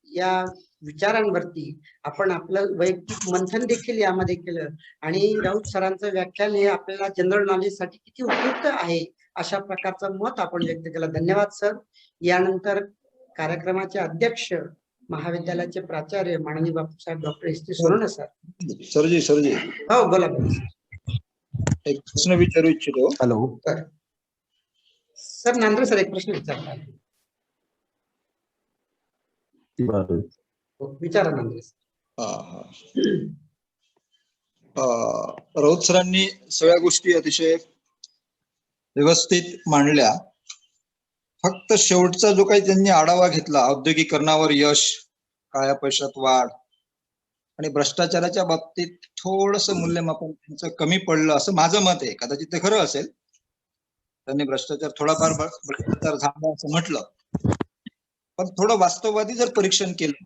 या विचारांवरती आपण आपलं वैयक्तिक मंथन देखील यामध्ये केलं आणि राऊत सरांचं व्याख्यान हे आपल्याला जनरल नॉलेज साठी किती उपयुक्त आहे अशा प्रकारचं मत आपण व्यक्त केलं. धन्यवाद सर. यानंतर कार्यक्रमाचे अध्यक्ष महाविद्यालयाचे प्राचार्य माननीय Bapusaheb doctor ST Sonawane sir. सरजी हो बोला बोला. एक प्रश्न विचारू इच्छितो. हॅलो सर नांद्रे सर एक प्रश्न विचारला. विचारा नांद्रे सर. राऊत सरांनी सगळ्या गोष्टी अतिशय व्यवस्थित मांडल्या. फक्त शेवटचा जो काही त्यांनी आढावा घेतला, औद्योगिकरणावर यश, काळ्या पैशात वाढ आणि भ्रष्टाचाराच्या बाबतीत थोडस मूल्यमापन त्यांचं कमी पडलं असं माझं मत आहे. कदाचित ते खरं असेल, त्यांनी थोडाफार भ्रष्टाचार झाला असं म्हटलं, पण थोडं वास्तववादी जर परीक्षण केलं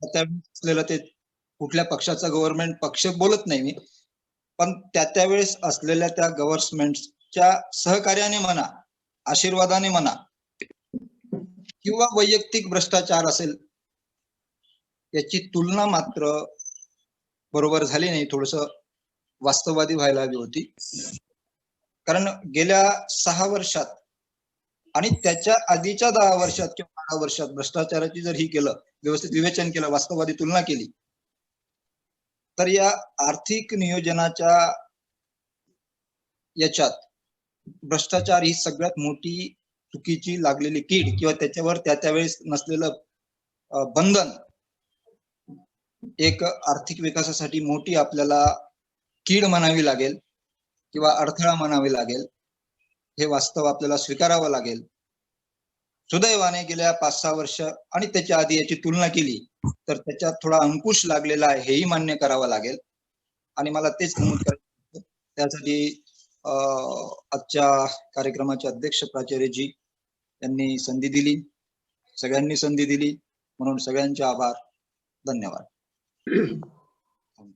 त्यावेळेस ते कुठल्या पक्षाचा गव्हर्नमेंट पक्ष बोलत नाही मी, पण त्यावेळेस असलेल्या त्या गव्हर्नमेंटच्या सहकार्याने म्हणा, आशीर्वादाने म्हणा किंवा वैयक्तिक भ्रष्टाचार असेल, याची तुलना मात्र बरोबर झाली नाही. थोडस वास्तववादी व्हायला हवी होती. कारण गेल्या 6 वर्षात आणि त्याच्या आधीच्या 10 वर्षात किंवा 12 वर्षात भ्रष्टाचाराची जर ही केलं, व्यवस्थित विवेचन केलं, वास्तववादी तुलना केली, तर या आर्थिक नियोजनाच्या याच्यात भ्रष्टाचार ही सगळ्यात मोठी चुकीची लागलेली कीड किंवा त्याच्यावर त्यावेळेस नसलेलं बंधन एक आर्थिक विकासासाठी मोठी आपल्याला कीड म्हणावी लागेल किंवा अडथळा म्हणावी लागेल. हे वास्तव आपल्याला स्वीकारावं लागेल. सुदैवाने गेल्या 5-6 वर्ष आणि त्याच्या आधी याची तुलना केली तर त्याच्यात थोडा अंकुश लागलेला आहे, हेही मान्य करावं लागेल. आणि मला तेच नमूद करायचं, त्यासाठी आजच्या कार्यक्रमाचे अध्यक्ष प्राचार्यजी यांनी संधी दिली, सगळ्यांनी संधी दिली, म्हणून सगळ्यांचे आभार. धन्यवाद.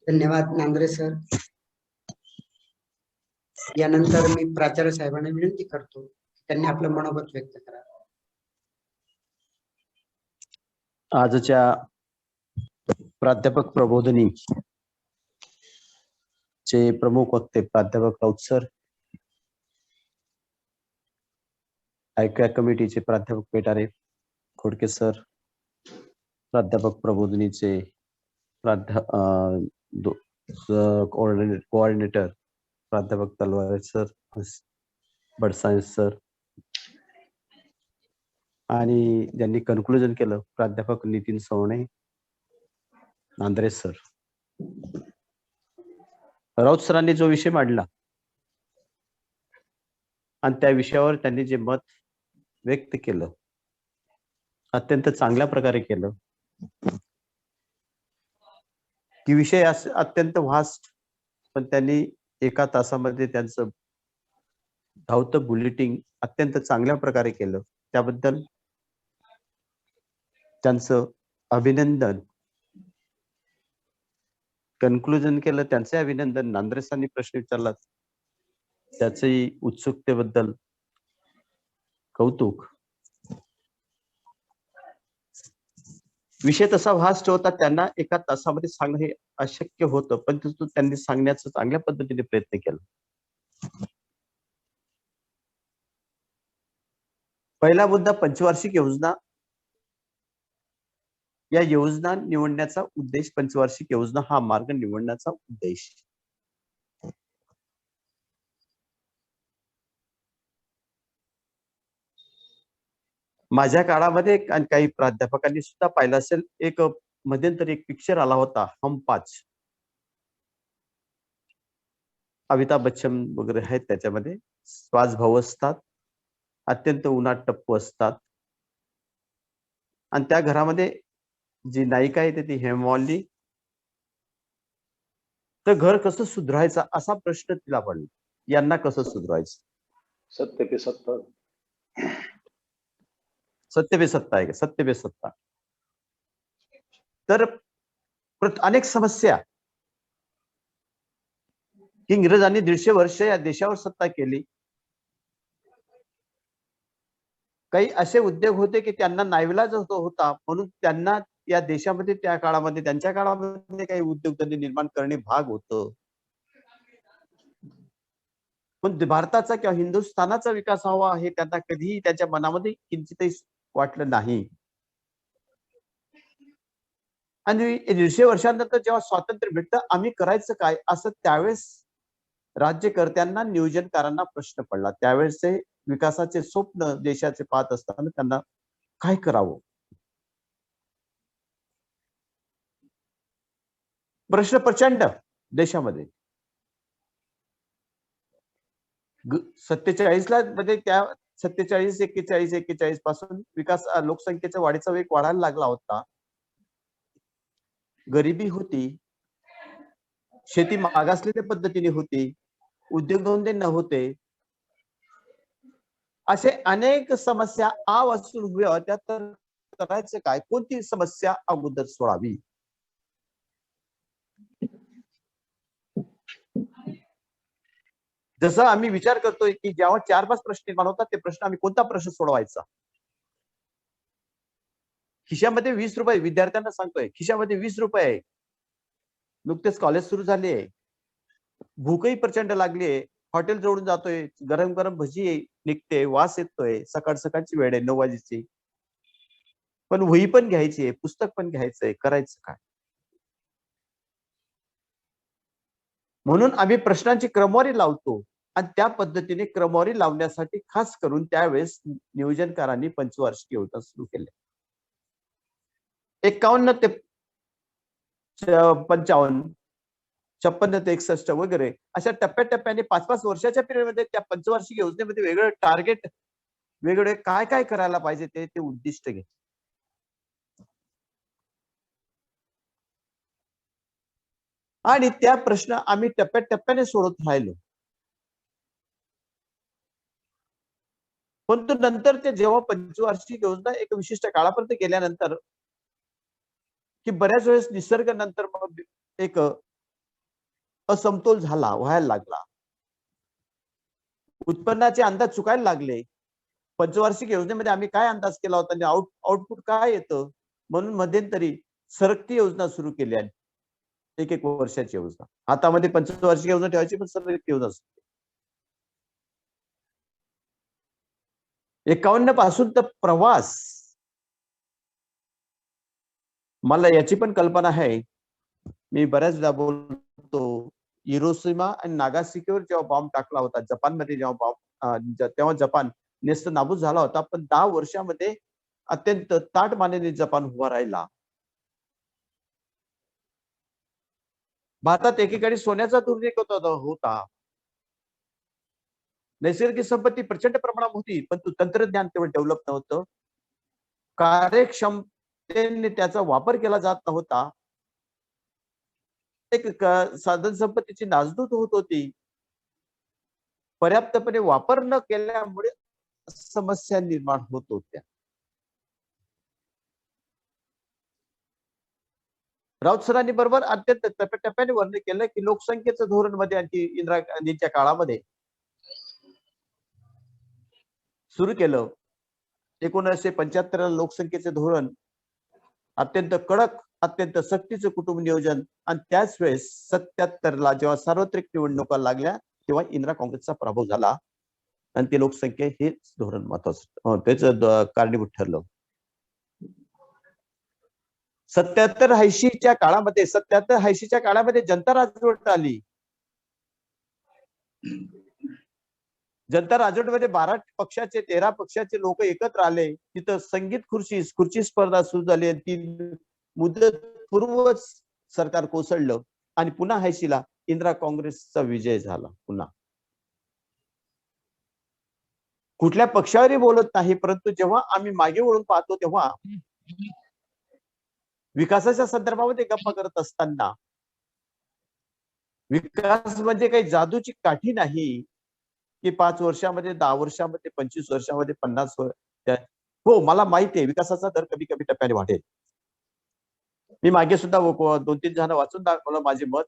धन्यवाद नांद्रे सर. यानंतर मी प्राचार्य साहेबांना विनंती करतो त्यांनी आपलं मनोगत व्यक्त करा. आजच्या प्राध्यापक प्रबोधिनी चे प्रमुख वक्ते प्राध्यापक राऊत सर, ऐकूया कमिटीचे प्राध्यापक पेटारे खोडके सर, प्राध्यापक प्रबोधिनीचे कोऑर्डिनेटर प्राध्यापक तलवारे सर, बडसायन्स सर, आणि ज्यांनी कन्क्लुजन केलं प्राध्यापक नितीन सवणे, नांद्रे सर. राऊत सरांनी जो विषय मांडला आणि त्या विषयावर त्यांनी जे मत व्यक्त केलं अत्यंत चांगल्या प्रकारे केलं. की विषय अत्यंत व्हास्ट, पण त्यांनी 1 तासामध्ये त्यांचं धावतं बुलेटिंग अत्यंत चांगल्या प्रकारे केलं. त्याबद्दल त्यांचं अभिनंदन. कन्क्लुजन केलं त्यांचे अभिनंदन. नांद्रेसांनी प्रश्न विचारला त्याचंही उत्सुकतेबद्दल कौतुक. विषय तसा व्हास्ट होता, त्यांना 1 तासामध्ये सांगणं हे अशक्य होतं, पण त्यांनी सांगण्याचा चांगल्या पद्धतीने प्रयत्न केला. पहिला मुद्दा पंचवार्षिक योजना. या योजना निवडण्याचा उद्देश, पंचवार्षिक योजना हा मार्ग निवडण्याचा उद्देश. माझ्या काळामध्ये आणि काही प्राध्यापकांनी सुद्धा पाहिलं असेल, एक मध्यंतरी एक पिक्चर आला होता हम 5. अमिताभ बच्चन वगैरे आहेत त्याच्यामध्ये. 5 भाऊ असतात, अत्यंत उन्हात टप्पू असतात, आणि त्या घरामध्ये जी नायिका आहे ती हेमवाली. तर घर कसं सुधारायचं असा प्रश्न तिला पडला. यांना कसं सुधारायचं? सत्य पे सत्ता. सत्य पे सत्ता आहे का? सत्य पे सत्ता. तर अनेक समस्या की इंग्रजांनी 150 वर्ष या देशावर सत्ता केली. काही असे उद्योग होते की त्यांना नाईलाज होता, म्हणून त्यांना या देशामध्ये त्या काळामध्ये त्यांच्या काळामध्ये काही उद्योगधंदे निर्माण करणे भाग होतं. पण भारताचा किंवा हिंदुस्थानाचा विकास व्हावा हे त्यांना कधीही त्यांच्या मनामध्ये किंचितही वाटलं नाही. आणि 150 वर्षांनंतर जेव्हा स्वातंत्र्य भेटतं, आम्ही करायचं काय असं त्यावेळेस राज्यकर्त्यांना नियोजनकारांना प्रश्न पडला. त्यावेळेस ते विकासाचे स्वप्न देशाचे पाहत असताना त्यांना काय करावं, प्रश्न प्रचंड देशामध्ये. 47 ला मध्ये त्या 47, 41 पासून विकास लोकसंख्येच्या वाढीचा वेग वाढायला लागला होता. गरिबी होती, शेती मागासलेल्या पद्धतीने होती, उद्योगधंदे नव्हते, असे अनेक समस्या असून उभ्या होत्या. तर करायचं काय, कोणती समस्या अगोदर सोडावी. जसं आम्ही विचार करतोय की जेव्हा 4-5 प्रश्न निर्माण होतात, ते प्रश्न आम्ही कोणता प्रश्न सोडवायचा. खिशामध्ये 20 रुपये विद्यार्थ्यांना सांगतोय, खिशामध्ये 20 रुपये आहे, नुकतेच कॉलेज सुरू झाले, भूकही प्रचंड लागलीये, हॉटेल जोडून जातोय, गरम गरम भजी निघते, वास येतोय, सकाळ सकाळची वेळ आहे 9 वाजेची, पण वही पण घ्यायची आहे, पुस्तक पण घ्यायचंय, करायचं काय. म्हणून आम्ही प्रश्नांची क्रमवारी लावतो आणि त्या पद्धतीने क्रमवारी लावण्यासाठी खास करून त्यावेळेस नियोजनकारांनी पंचवार्षिक योजना सुरू केल्या. 51 ते 55, 56 ते 61 वगैरे अशा टप्प्याटप्प्याने 5-5 वर्षाच्या पिरियडमध्ये त्या पंचवार्षिक योजनेमध्ये वेगळं टार्गेट, वेगळे काय काय करायला पाहिजे ते उद्दिष्ट घे. आणि त्या प्रश्न आम्ही टप्प्याटप्प्याने सोडत राहिलो. परंतु नंतर ते जेव्हा पंचवार्षिक योजना एक विशिष्ट काळापर्यंत गेल्यानंतर की बऱ्याच वेळेस निसर्ग नंतर मग एक असमतोल झाला, व्हायला लागला, उत्पन्नाचे अंदाज चुकायला लागले. पंचवार्षिक योजनेमध्ये आम्ही काय अंदाज केला होता आणि आउटपुट काय येतं, म्हणून मध्यंतरी सरकती योजना सुरू केली आहे. एक वर्षाची योजना, हातामध्ये पंचवार्षिक योजना ठेवायची, पण सरकती योजना. 51 पासून तर प्रवास, मला याची पण कल्पना आहे. मी बऱ्याचदा बोलतो, हिरोशिमा आणि नागासाकीवर जेव्हा बॉम्ब टाकला होता, जपानमध्ये जेव्हा बॉम्ब, तेव्हा जपान नेस्त नाबूद झाला होता, पण 10 वर्षामध्ये अत्यंत ताठमानेने जपान उभा राहिला. भारतात एकेकाळी सोन्याचा दुर्निक होता, नैसर्गिक संपत्ती प्रचंड प्रमाणात होती, पण तंत्रज्ञान तेवढं डेव्हलप नव्हतं, कार्यक्षमतेने त्याचा वापर केला जात नव्हता, एक साधन संपत्तीची नासधूस होत होती. पर्याप्तपणे वापर न केल्यामुळे समस्या निर्माण होत होत्या. राऊत सरांनी बरोबर अत्यंत टप्प्याटप्प्याने वर्णन केलं की लोकसंख्येचं धोरण मध्ये आणखी इंदिरा गांधींच्या काळामध्ये सुरू केलं. 1975 लोकसंख्येचे धोरण अत्यंत कडक, अत्यंत सक्तीचं कुटुंब नियोजन, आणि त्याच वेळेस 77 जेव्हा सार्वत्रिक निवडणुका लागल्या तेव्हा इंदिरा काँग्रेसचा पराभव झाला आणि ते लोकसंख्या हेच धोरण महत्वाचं त्याचं कारणीभूत ठरलं. 77-80च्या काळामध्ये 77-80च्या काळामध्ये जनता राजवट आली. जनता राजवटीमध्ये 12 पक्षाचे 13 पक्षाचे लोक एकत्र आले. तिथं संगीत खुर्ची स्पर्धा सुरू झाली. ती मुदत पूर्वच सरकार कोसळलं आणि पुन्हा 80ला इंदिरा काँग्रेसचा विजय झाला. पुन्हा कुठल्या पक्षावरही बोलत नाही, परंतु जेव्हा आम्ही मागे वळून पाहतो तेव्हा विकासाच्या संदर्भामध्ये गप्पा करत असताना, विकास म्हणजे काही जादूची काठी नाही की 5 वर्षामध्ये 10 वर्षामध्ये 25 वर्षामध्ये 50 हो, मला माहिती आहे विकासाचा दर कमी कमी टप्प्याने वाढेल. मी मागे सुद्धा 2-3 जण वाचून दाखवलं माझे मत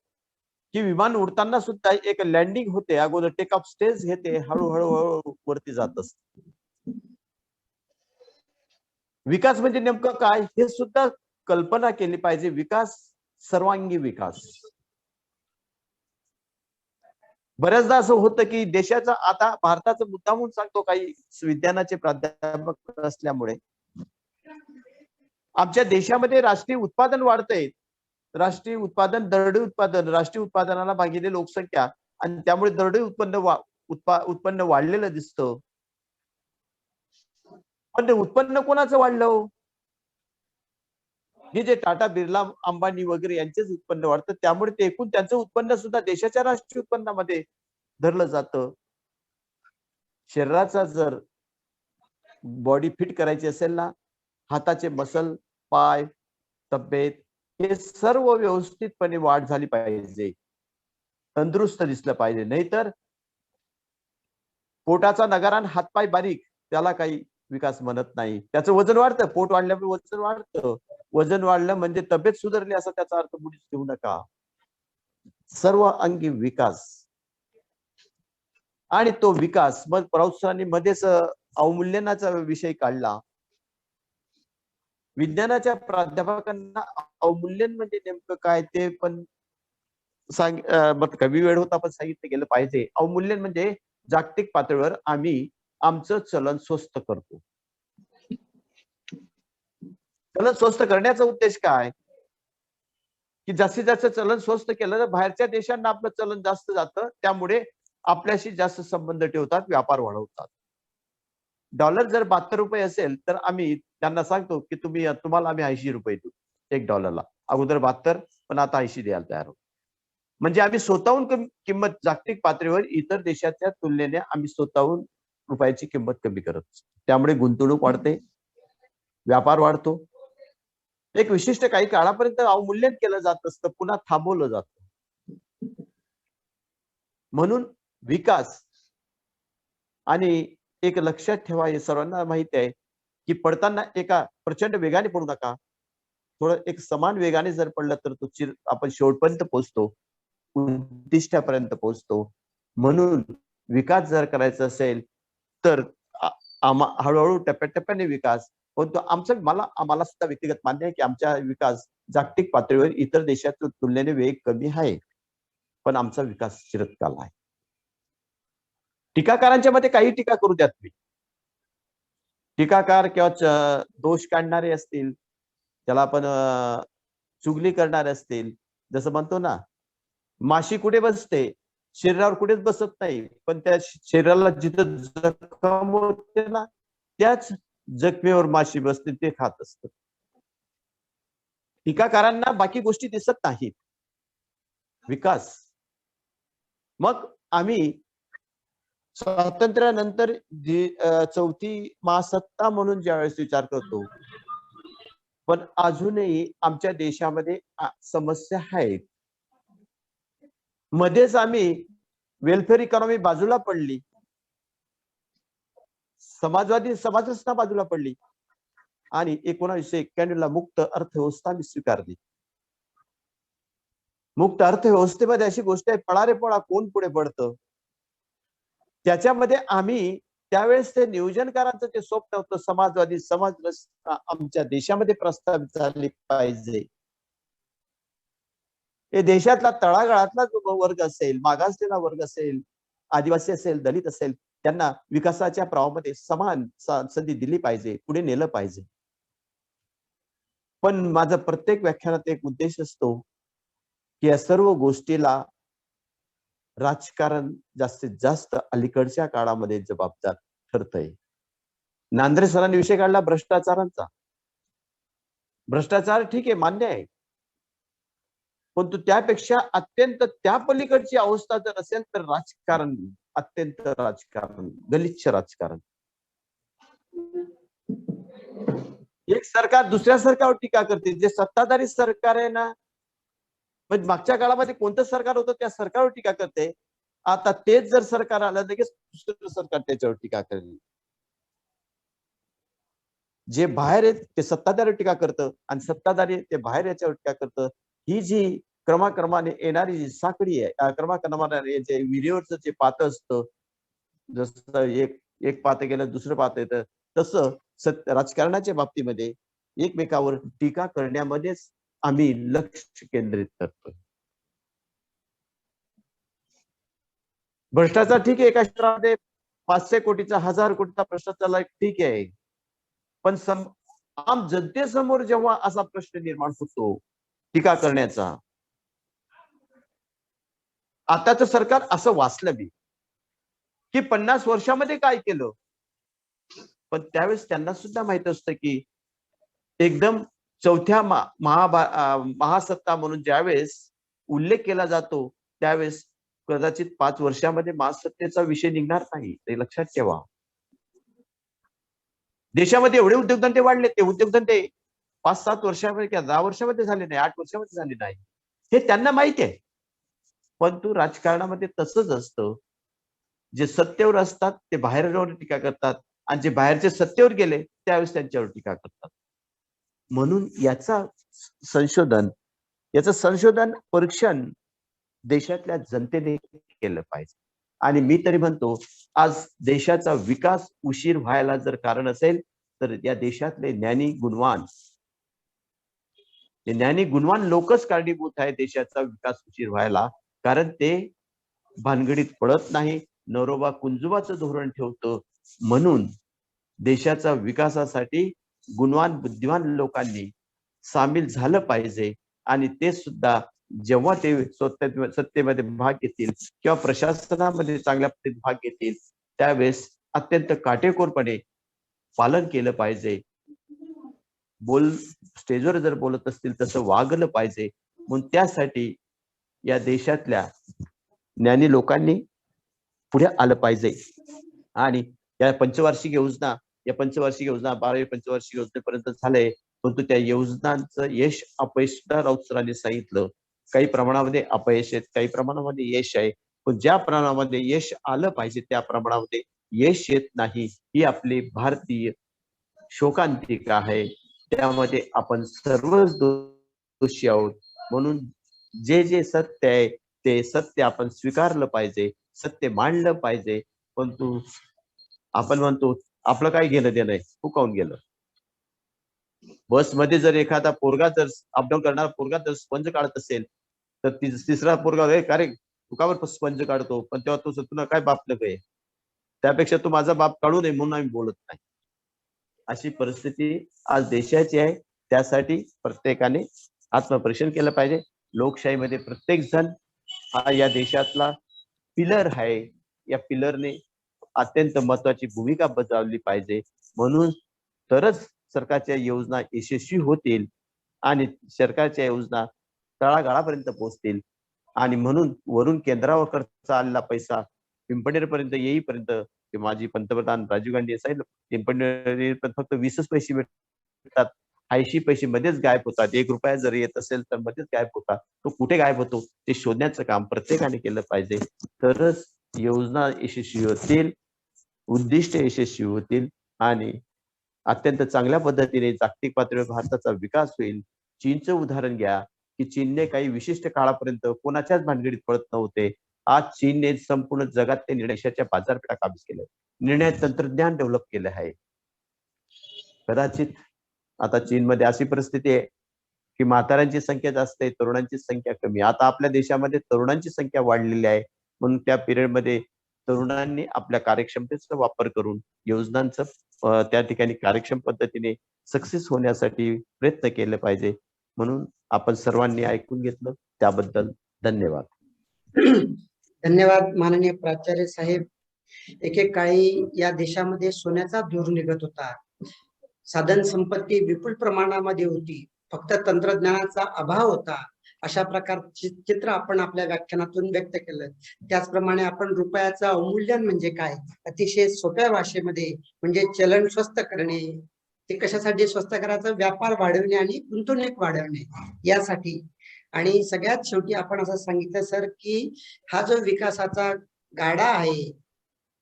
की विमान उडताना सुद्धा एक लँडिंग होते, अगोदर टेक ऑफ स्टेज घेते, हळूहळू वरती जात असते. विकास म्हणजे नेमकं काय हे सुद्धा कल्पना केली पाहिजे. विकास, सर्वांगी विकास. बऱ्याचदा असं होतं की देशाचा, आता भारताचं मुद्दामून सांगतो, काही विज्ञानाचे प्राध्यापक असल्यामुळे आमच्या देशामध्ये राष्ट्रीय उत्पादन वाढतंय. राष्ट्रीय उत्पादन, दरडोई उत्पादन, राष्ट्रीय उत्पादनाला भागिले लोकसंख्या, आणि त्यामुळे दरडोई उत्पन्न वाढलेलं दिसतं. पण ते उत्पन्न कोणाचं वाढलं? हे जे टाटा, बिर्ला, अंबानी वगैरे यांचेच उत्पन्न वाढतं, त्यामुळे ते एकूण त्यांचं उत्पन्न सुद्धा देशाच्या राष्ट्रीय उत्पन्नामध्ये धरलं जातं. शरीराचा जर बॉडी फिट करायची असेल ना, हाताचे मसल, पाय, तब्येत हे सर्व व्यवस्थितपणे वाढ झाली पाहिजे, तंदुरुस्त दिसलं पाहिजे. नाहीतर पोटाचा नगारा आणि हातपाय बारीक, त्याला काही विकास म्हणत नाही. त्याचं वजन वाढतं, पोट वाढल्यामुळे वजन वाढतं. वजन वाढलं म्हणजे तब्येत सुधारली असा त्याचा अर्थ मुळीच घेऊ नका. सर्व अंगी विकास, आणि तो विकास मग राऊत सरांनी मध्येच अवमूल्यनाचा विषय काढला. विज्ञानाच्या प्राध्यापकांना अवमूल्यन म्हणजे नेमकं काय ते पण कमी वेळ होता पण सांगितलं गेलं पाहिजे. अवमूल्यन म्हणजे जागतिक पातळीवर आम्ही आमचं चलन स्वस्त करतो. चलन स्वस्त करण्याचा उद्देश काय? की जास्तीत जास्त चलन स्वस्त केलं तर बाहेरच्या देशांना आपलं चलन जास्त जातं, त्यामुळे आपल्याशी जास्त संबंध ठेवतात, व्यापार वाढवतात. डॉलर जर 72 रुपये असेल तर आम्ही त्यांना सांगतो की तुम्हाला आम्ही 80 रुपये देऊ $1. अगोदर 72 पण आता 80 द्यायला तयार आहोत. म्हणजे आम्ही स्वतःहून किंमत जागतिक पातळीवर इतर देशाच्या तुलनेने आम्ही स्वतःहून रुपयाची किंमत कमी करत असतो. त्यामुळे गुंतवणूक वाढते, व्यापार वाढतो. एक विशिष्ट काही काळापर्यंत अवमूल्यन केलं जात असतं, पुन्हा थांबवलं जातं. म्हणून विकास, आणि एक लक्षात ठेवा, हे सर्वांना माहिती आहे की पडताना एका प्रचंड वेगाने पडू नका. थोडं एक समान वेगाने जर पडलं तर तो आपण शेवटपर्यंत पोहोचतो, उद्दिष्टापर्यंत पोहोचतो. म्हणून विकास जर करायचा असेल तर हळूहळू टप्प्याटप्प्याने विकास होतो. आम्हाला सुद्धा व्यक्तिगत मान्य आहे की आमचा विकास जागतिक पातळीवर इतर देशाच्या तुलनेने वेग कमी आहे, पण आमचा विकास चिरकाल आहे. टीकाकारांच्या मध्ये काही टीका करू द्या तुम्ही. टीकाकार किंवा दोष काढणारे असतील, त्याला आपण चुगली करणारे असतील. जसं म्हणतो ना, माशी कुठे बसते? शरीरावर कुठेच बसत नाही, पण त्या शरीराला जिथं जखम होते ना, त्याच जखमेवर माशी बसते, ते खात असत. टीकाकारांना बाकी गोष्टी दिसत नाहीत. विकास, मग आम्ही स्वातंत्र्यानंतर चौथी महासत्ता म्हणून ज्यावेळेस विचार करतो, पण अजूनही आमच्या देशामध्ये समस्या आहेत. मध्येच आम्ही वेलफेअर इकॉनॉमी बाजूला पडली, समाजवादी समाजच बाजूला पडली, आणि 1991 ला मुक्त अर्थव्यवस्था मी स्वीकारली. मुक्त अर्थव्यवस्थेमध्ये अशी गोष्ट आहे, पळा रे पळा, कोण पुढे पडतं. त्याच्यामध्ये आम्ही त्यावेळेस ते नियोजनकारांचं ते स्वप्न होतं, समाजवादी समाज व्यवस्था आमच्या देशामध्ये प्रस्थापित झाली पाहिजे. हे देशातला तळागाळातला जो वर्ग असेल, मागासलेला वर्ग असेल, आदिवासी असेल, दलित असेल, त्यांना विकासाच्या प्रवाहामध्ये समान संधी दिली पाहिजे, पुढे नेलं पाहिजे. पण माझा प्रत्येक व्याख्यानात एक उद्देश असतो की या सर्व गोष्टीला राजकारण जास्तीत जास्त अलीकडच्या काळामध्ये जबाबदार ठरतंय. नांद्रे सरांनी विषय काढला भ्रष्टाचारांचा. भ्रष्टाचार ठीक आहे, मान्य आहे, पण त्यापेक्षा अत्यंत त्या पलीकडची अवस्था जर असेल तर राजकारण, अत्यंत राजकारण, गलिच्छ राजकारण. एक सरकार दुसऱ्या सरकारवर टीका करते. जे सत्ताधारी सरकार आहे ना, म्हणजे मागच्या काळामध्ये कोणतं सरकार होतं त्या सरकारवर टीका करते, आता तेच जर सरकार आलं लगेच दुसरं सरकार त्याच्यावर टीका करेल. जे बाहेर आहेत ते सत्ताधारी टीका करतं, आणि सत्ताधारी ते बाहेर याच्यावर टीका करतं. ही जी क्रमाक्रमाने येणारी जी साखळी आहे, क्रमाक्रमाने जे विहिरीवरचं जे पातं असतं, जसं एक पातं गेलं दुसरं पातं येतं, तसं राजकारणाच्या बाबतीमध्ये एकमेकावर टीका करण्यामध्येच आम्ही लक्ष केंद्रित करतो. भ्रष्टाचार ठीक आहे, एका क्षेत्रामध्ये 500 कोटीचा 1000 कोटीचा भ्रष्टाचार ठीक आहे, पण आम जनतेसमोर जेव्हा असा प्रश्न निर्माण होतो टीका करण्याचा, आताचं सरकार असं वाचलं मी की 50 वर्षामध्ये काय केलं, पण त्यावेळेस त्यांना सुद्धा माहित असतं की एकदम चौथ्या महासत्ता म्हणून ज्यावेळेस उल्लेख केला जातो त्यावेळेस कदाचित 5 वर्षामध्ये महासत्तेचा विषय निघणार नाही, ते लक्षात ठेवा. देशामध्ये एवढे उद्योगधंदे वाढले, ते उद्योगधंदे 5-7 वर्षामध्ये किंवा 10 वर्षामध्ये झाले नाही, 8 वर्षामध्ये झाले नाही, हे त्यांना माहिती आहे. परंतु राजकारणामध्ये तसंच असतं, जे सत्तेवर असतात ते बाहेर जाऊन टीका करतात आणि जे बाहेरचे सत्तेवर गेले त्यावेळेस त्यांच्यावर टीका करतात. म्हणून याचं संशोधन परीक्षण देशातल्या जनतेने केलं पाहिजे. आणि मी तरी म्हणतो, आज देशाचा विकास उशीर व्हायला जर कारण असेल तर या देशातले ज्ञानी गुणवान लोकच कारणीभूत आहे देशाचा विकास उशीर व्हायला. कारण ते भानगडीत पडत नाही, नरोबा कुंजुबाचं धोरण ठेवतं. म्हणून देशाच्या विकासासाठी गुणवान बुद्धिवान लोकांनी सामील झालं पाहिजे आणि ते सुद्धा जेव्हा ते सत्तेमध्ये भाग घेतील किंवा प्रशासनामध्ये चांगल्या पद्धतीने भाग घेतील त्यावेळेस अत्यंत काटेकोरपणे पालन केलं पाहिजे. स्टेजवर जर बोलत असतील तसं वागलं पाहिजे. म्हणून त्यासाठी या देशातल्या ज्ञानी लोकांनी पुढे आलं पाहिजे. आणि या पंचवार्षिक योजना 12वी पंचवार्षिक योजनेपर्यंत झालंय, परंतु त्या योजनांचं यश अपयश सुद्धा राऊत सरांनी सांगितलं. काही प्रमाणामध्ये अपयश आहेत, काही प्रमाणामध्ये यश आहे, पण ज्या प्रमाणामध्ये यश आलं पाहिजे त्या प्रमाणामध्ये यश येत नाही, ही आपली भारतीय शोकांतिका आहे. त्यामध्ये आपण सर्वच दोषी आहोत. म्हणून जे सत्य आहे ते सत्य आपण स्वीकारलं पाहिजे, सत्य मांडलं पाहिजे. परंतु आपण म्हणतो आपलं काय घेणं देणं आहे, हुकावून गेलं. बसमध्ये जर एखादा पोरगा जर अपडाऊन करणारा पोरगा जर स्पंज काढत असेल तर तिसरा पोरगा का रे तू का बरं स्पंज काढतो, पण तेव्हा तुला काय बाप नये, त्यापेक्षा तू माझा बाप काढू नये म्हणून आम्ही बोलत नाही. अशी परिस्थिती आज देशाची आहे. त्यासाठी प्रत्येकाने आत्मपरीक्षण केलं पाहिजे. लोकशाहीमध्ये प्रत्येक जण हा या देशातला पिलर आहे. या पिलरने अत्यंत महत्वाची भूमिका बजावली पाहिजे. म्हणून तरच सरकारच्या योजना यशस्वी होतील आणि सरकारच्या योजना तळागाळापर्यंत पोहोचतील. आणि म्हणून वरून केंद्रावर खर्च आलेला पैसा पिंपणेरपर्यंत येईपर्यंत माजी पंतप्रधान राजीव गांधी सांगितलं, पिंपणेर फक्त 20 पैसे भेटतात, 80 पैसे मध्येच गायब होतात. 1 रुपया जर येत असेल तर मध्येच गायब होतात. तो कुठे गायब होतो ते शोधण्याचं काम प्रत्येकाने केलं पाहिजे. तरच योजना यशस्वी होतील, उद्दिष्ट यशस्वी होतील आणि अत्यंत चांगल्या पद्धतीने जागतिक पातळीवर भारताचा विकास होईल. चीनचं उदाहरण घ्या की चीनने काही विशिष्ट काळापर्यंत कोणाच्याच भानगडीत पडत नव्हते. आज चीनने संपूर्ण जगातल्या निर्णयाच्या बाजारपेठा काबीज केल्या, निर्णय तंत्रज्ञान डेव्हलप केलं आहे. कदाचित आता चीनमध्ये अशी परिस्थिती आहे की म्हाताऱ्यांची संख्या जास्त आहे, तरुणांची संख्या कमी. आता आपल्या देशामध्ये तरुणांची संख्या वाढलेली आहे. म्हणून त्या पिरियडमध्ये तरुणांनी आपल्या कार्यक्षमतेचा वापर करून योजनांचं त्या ठिकाणी कार्यक्षम पद्धतीने सक्सेस होण्यासाठी प्रयत्न केले पाहिजे. म्हणून आपण सर्वांनी ऐकून घेतलं त्याबद्दल धन्यवाद. धन्यवाद माननीय प्राचार्य साहेब. एकेकाळी या देशामध्ये सोन्याचा धूर निघत होता, साधन संपत्ती विपुल प्रमाणामध्ये होती, फक्त तंत्रज्ञानाचा अभाव होता. अशा प्रकारचे चित्र आपण आपल्या व्याख्यानातून व्यक्त केलं. त्याचप्रमाणे आपण रुपयाचं अवमूल्यन म्हणजे काय अतिशय सोप्या भाषेमध्ये म्हणजे चलन स्वस्त करणे, ते कशासाठी स्वस्त करायचं, व्यापार वाढवणे आणि गुंतवणूक वाढवणे यासाठी. आणि सगळ्यात शेवटी आपण असं सांगितलं सर की हा जो विकासाचा गाडा आहे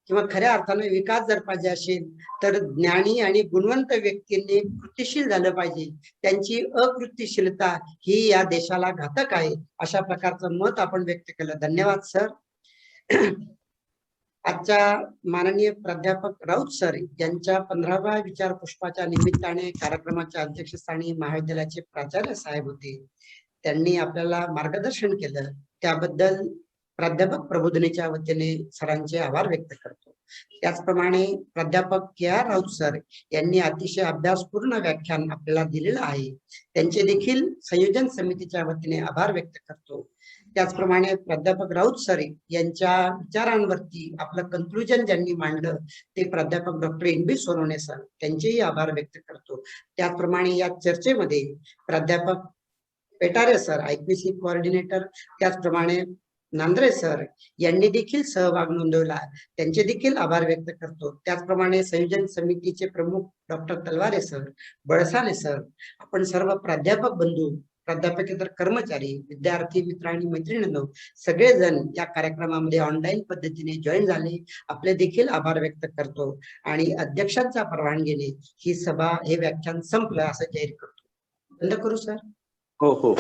किंवा खऱ्या अर्थाने विकास जर पाहिजे असेल तर ज्ञानी आणि गुणवंत व्यक्तींनी कृतिशील झालं पाहिजे. त्यांची अकृतिशीलता ही या देशाला घातक आहे, अशा प्रकारचं मत आपण व्यक्त केलं. धन्यवाद सर. आजच्या माननीय प्राध्यापक राऊत सर यांच्या 15व्या विचार पुष्पाच्या निमित्ताने कार्यक्रमाच्या अध्यक्षस्थानी महाविद्यालयाचे प्राचार्य साहेब होते. त्यांनी आपल्याला मार्गदर्शन केलं, त्याबद्दल प्राध्यापक प्रबोधिनीच्या वतीने सरांचे आभार व्यक्त करतो. त्याचप्रमाणे प्राध्यापक के.आर. राऊत सर यांनी अतिशय अभ्यासपूर्ण व्याख्यान आपल्याला दिलेलं आहे, त्यांचे देखील संयोजन समितीच्या वतीने आभार व्यक्त करतो. त्याचप्रमाणे प्राध्यापक राऊत सर यांच्या विचारांवरती आपलं कन्क्लुजन ज्यांनी मांडलं ते प्राध्यापक डॉक्टर एन.बी. सोनवणे सर, त्यांचेही आभार व्यक्त करतो. त्याचप्रमाणे या चर्चेमध्ये प्राध्यापक पेटारे सर, आयपीसी कोऑर्डिनेटर, त्याचप्रमाणे नांद्रे सर यांनी देखील सहभाग नोंदवला, त्यांचे देखील आभार व्यक्त करतो. त्याचप्रमाणे संयोजन समितीचे प्रमुख डॉक्टर तलवारे सर, बळसाने सर, आपण सर्व प्राध्यापक बंधू, प्राध्यापकेतर कर्मचारी, विद्यार्थी मित्र आणि मैत्रिणींनो सगळेजण या कार्यक्रमामध्ये ऑनलाईन पद्धतीने जॉईन झाले, आपले देखील आभार व्यक्त करतो आणि अध्यक्षांच्या परवानगीने ही सभा, हे व्याख्यान संपलं असं जाहीर करतो. बंद करू सर. हो.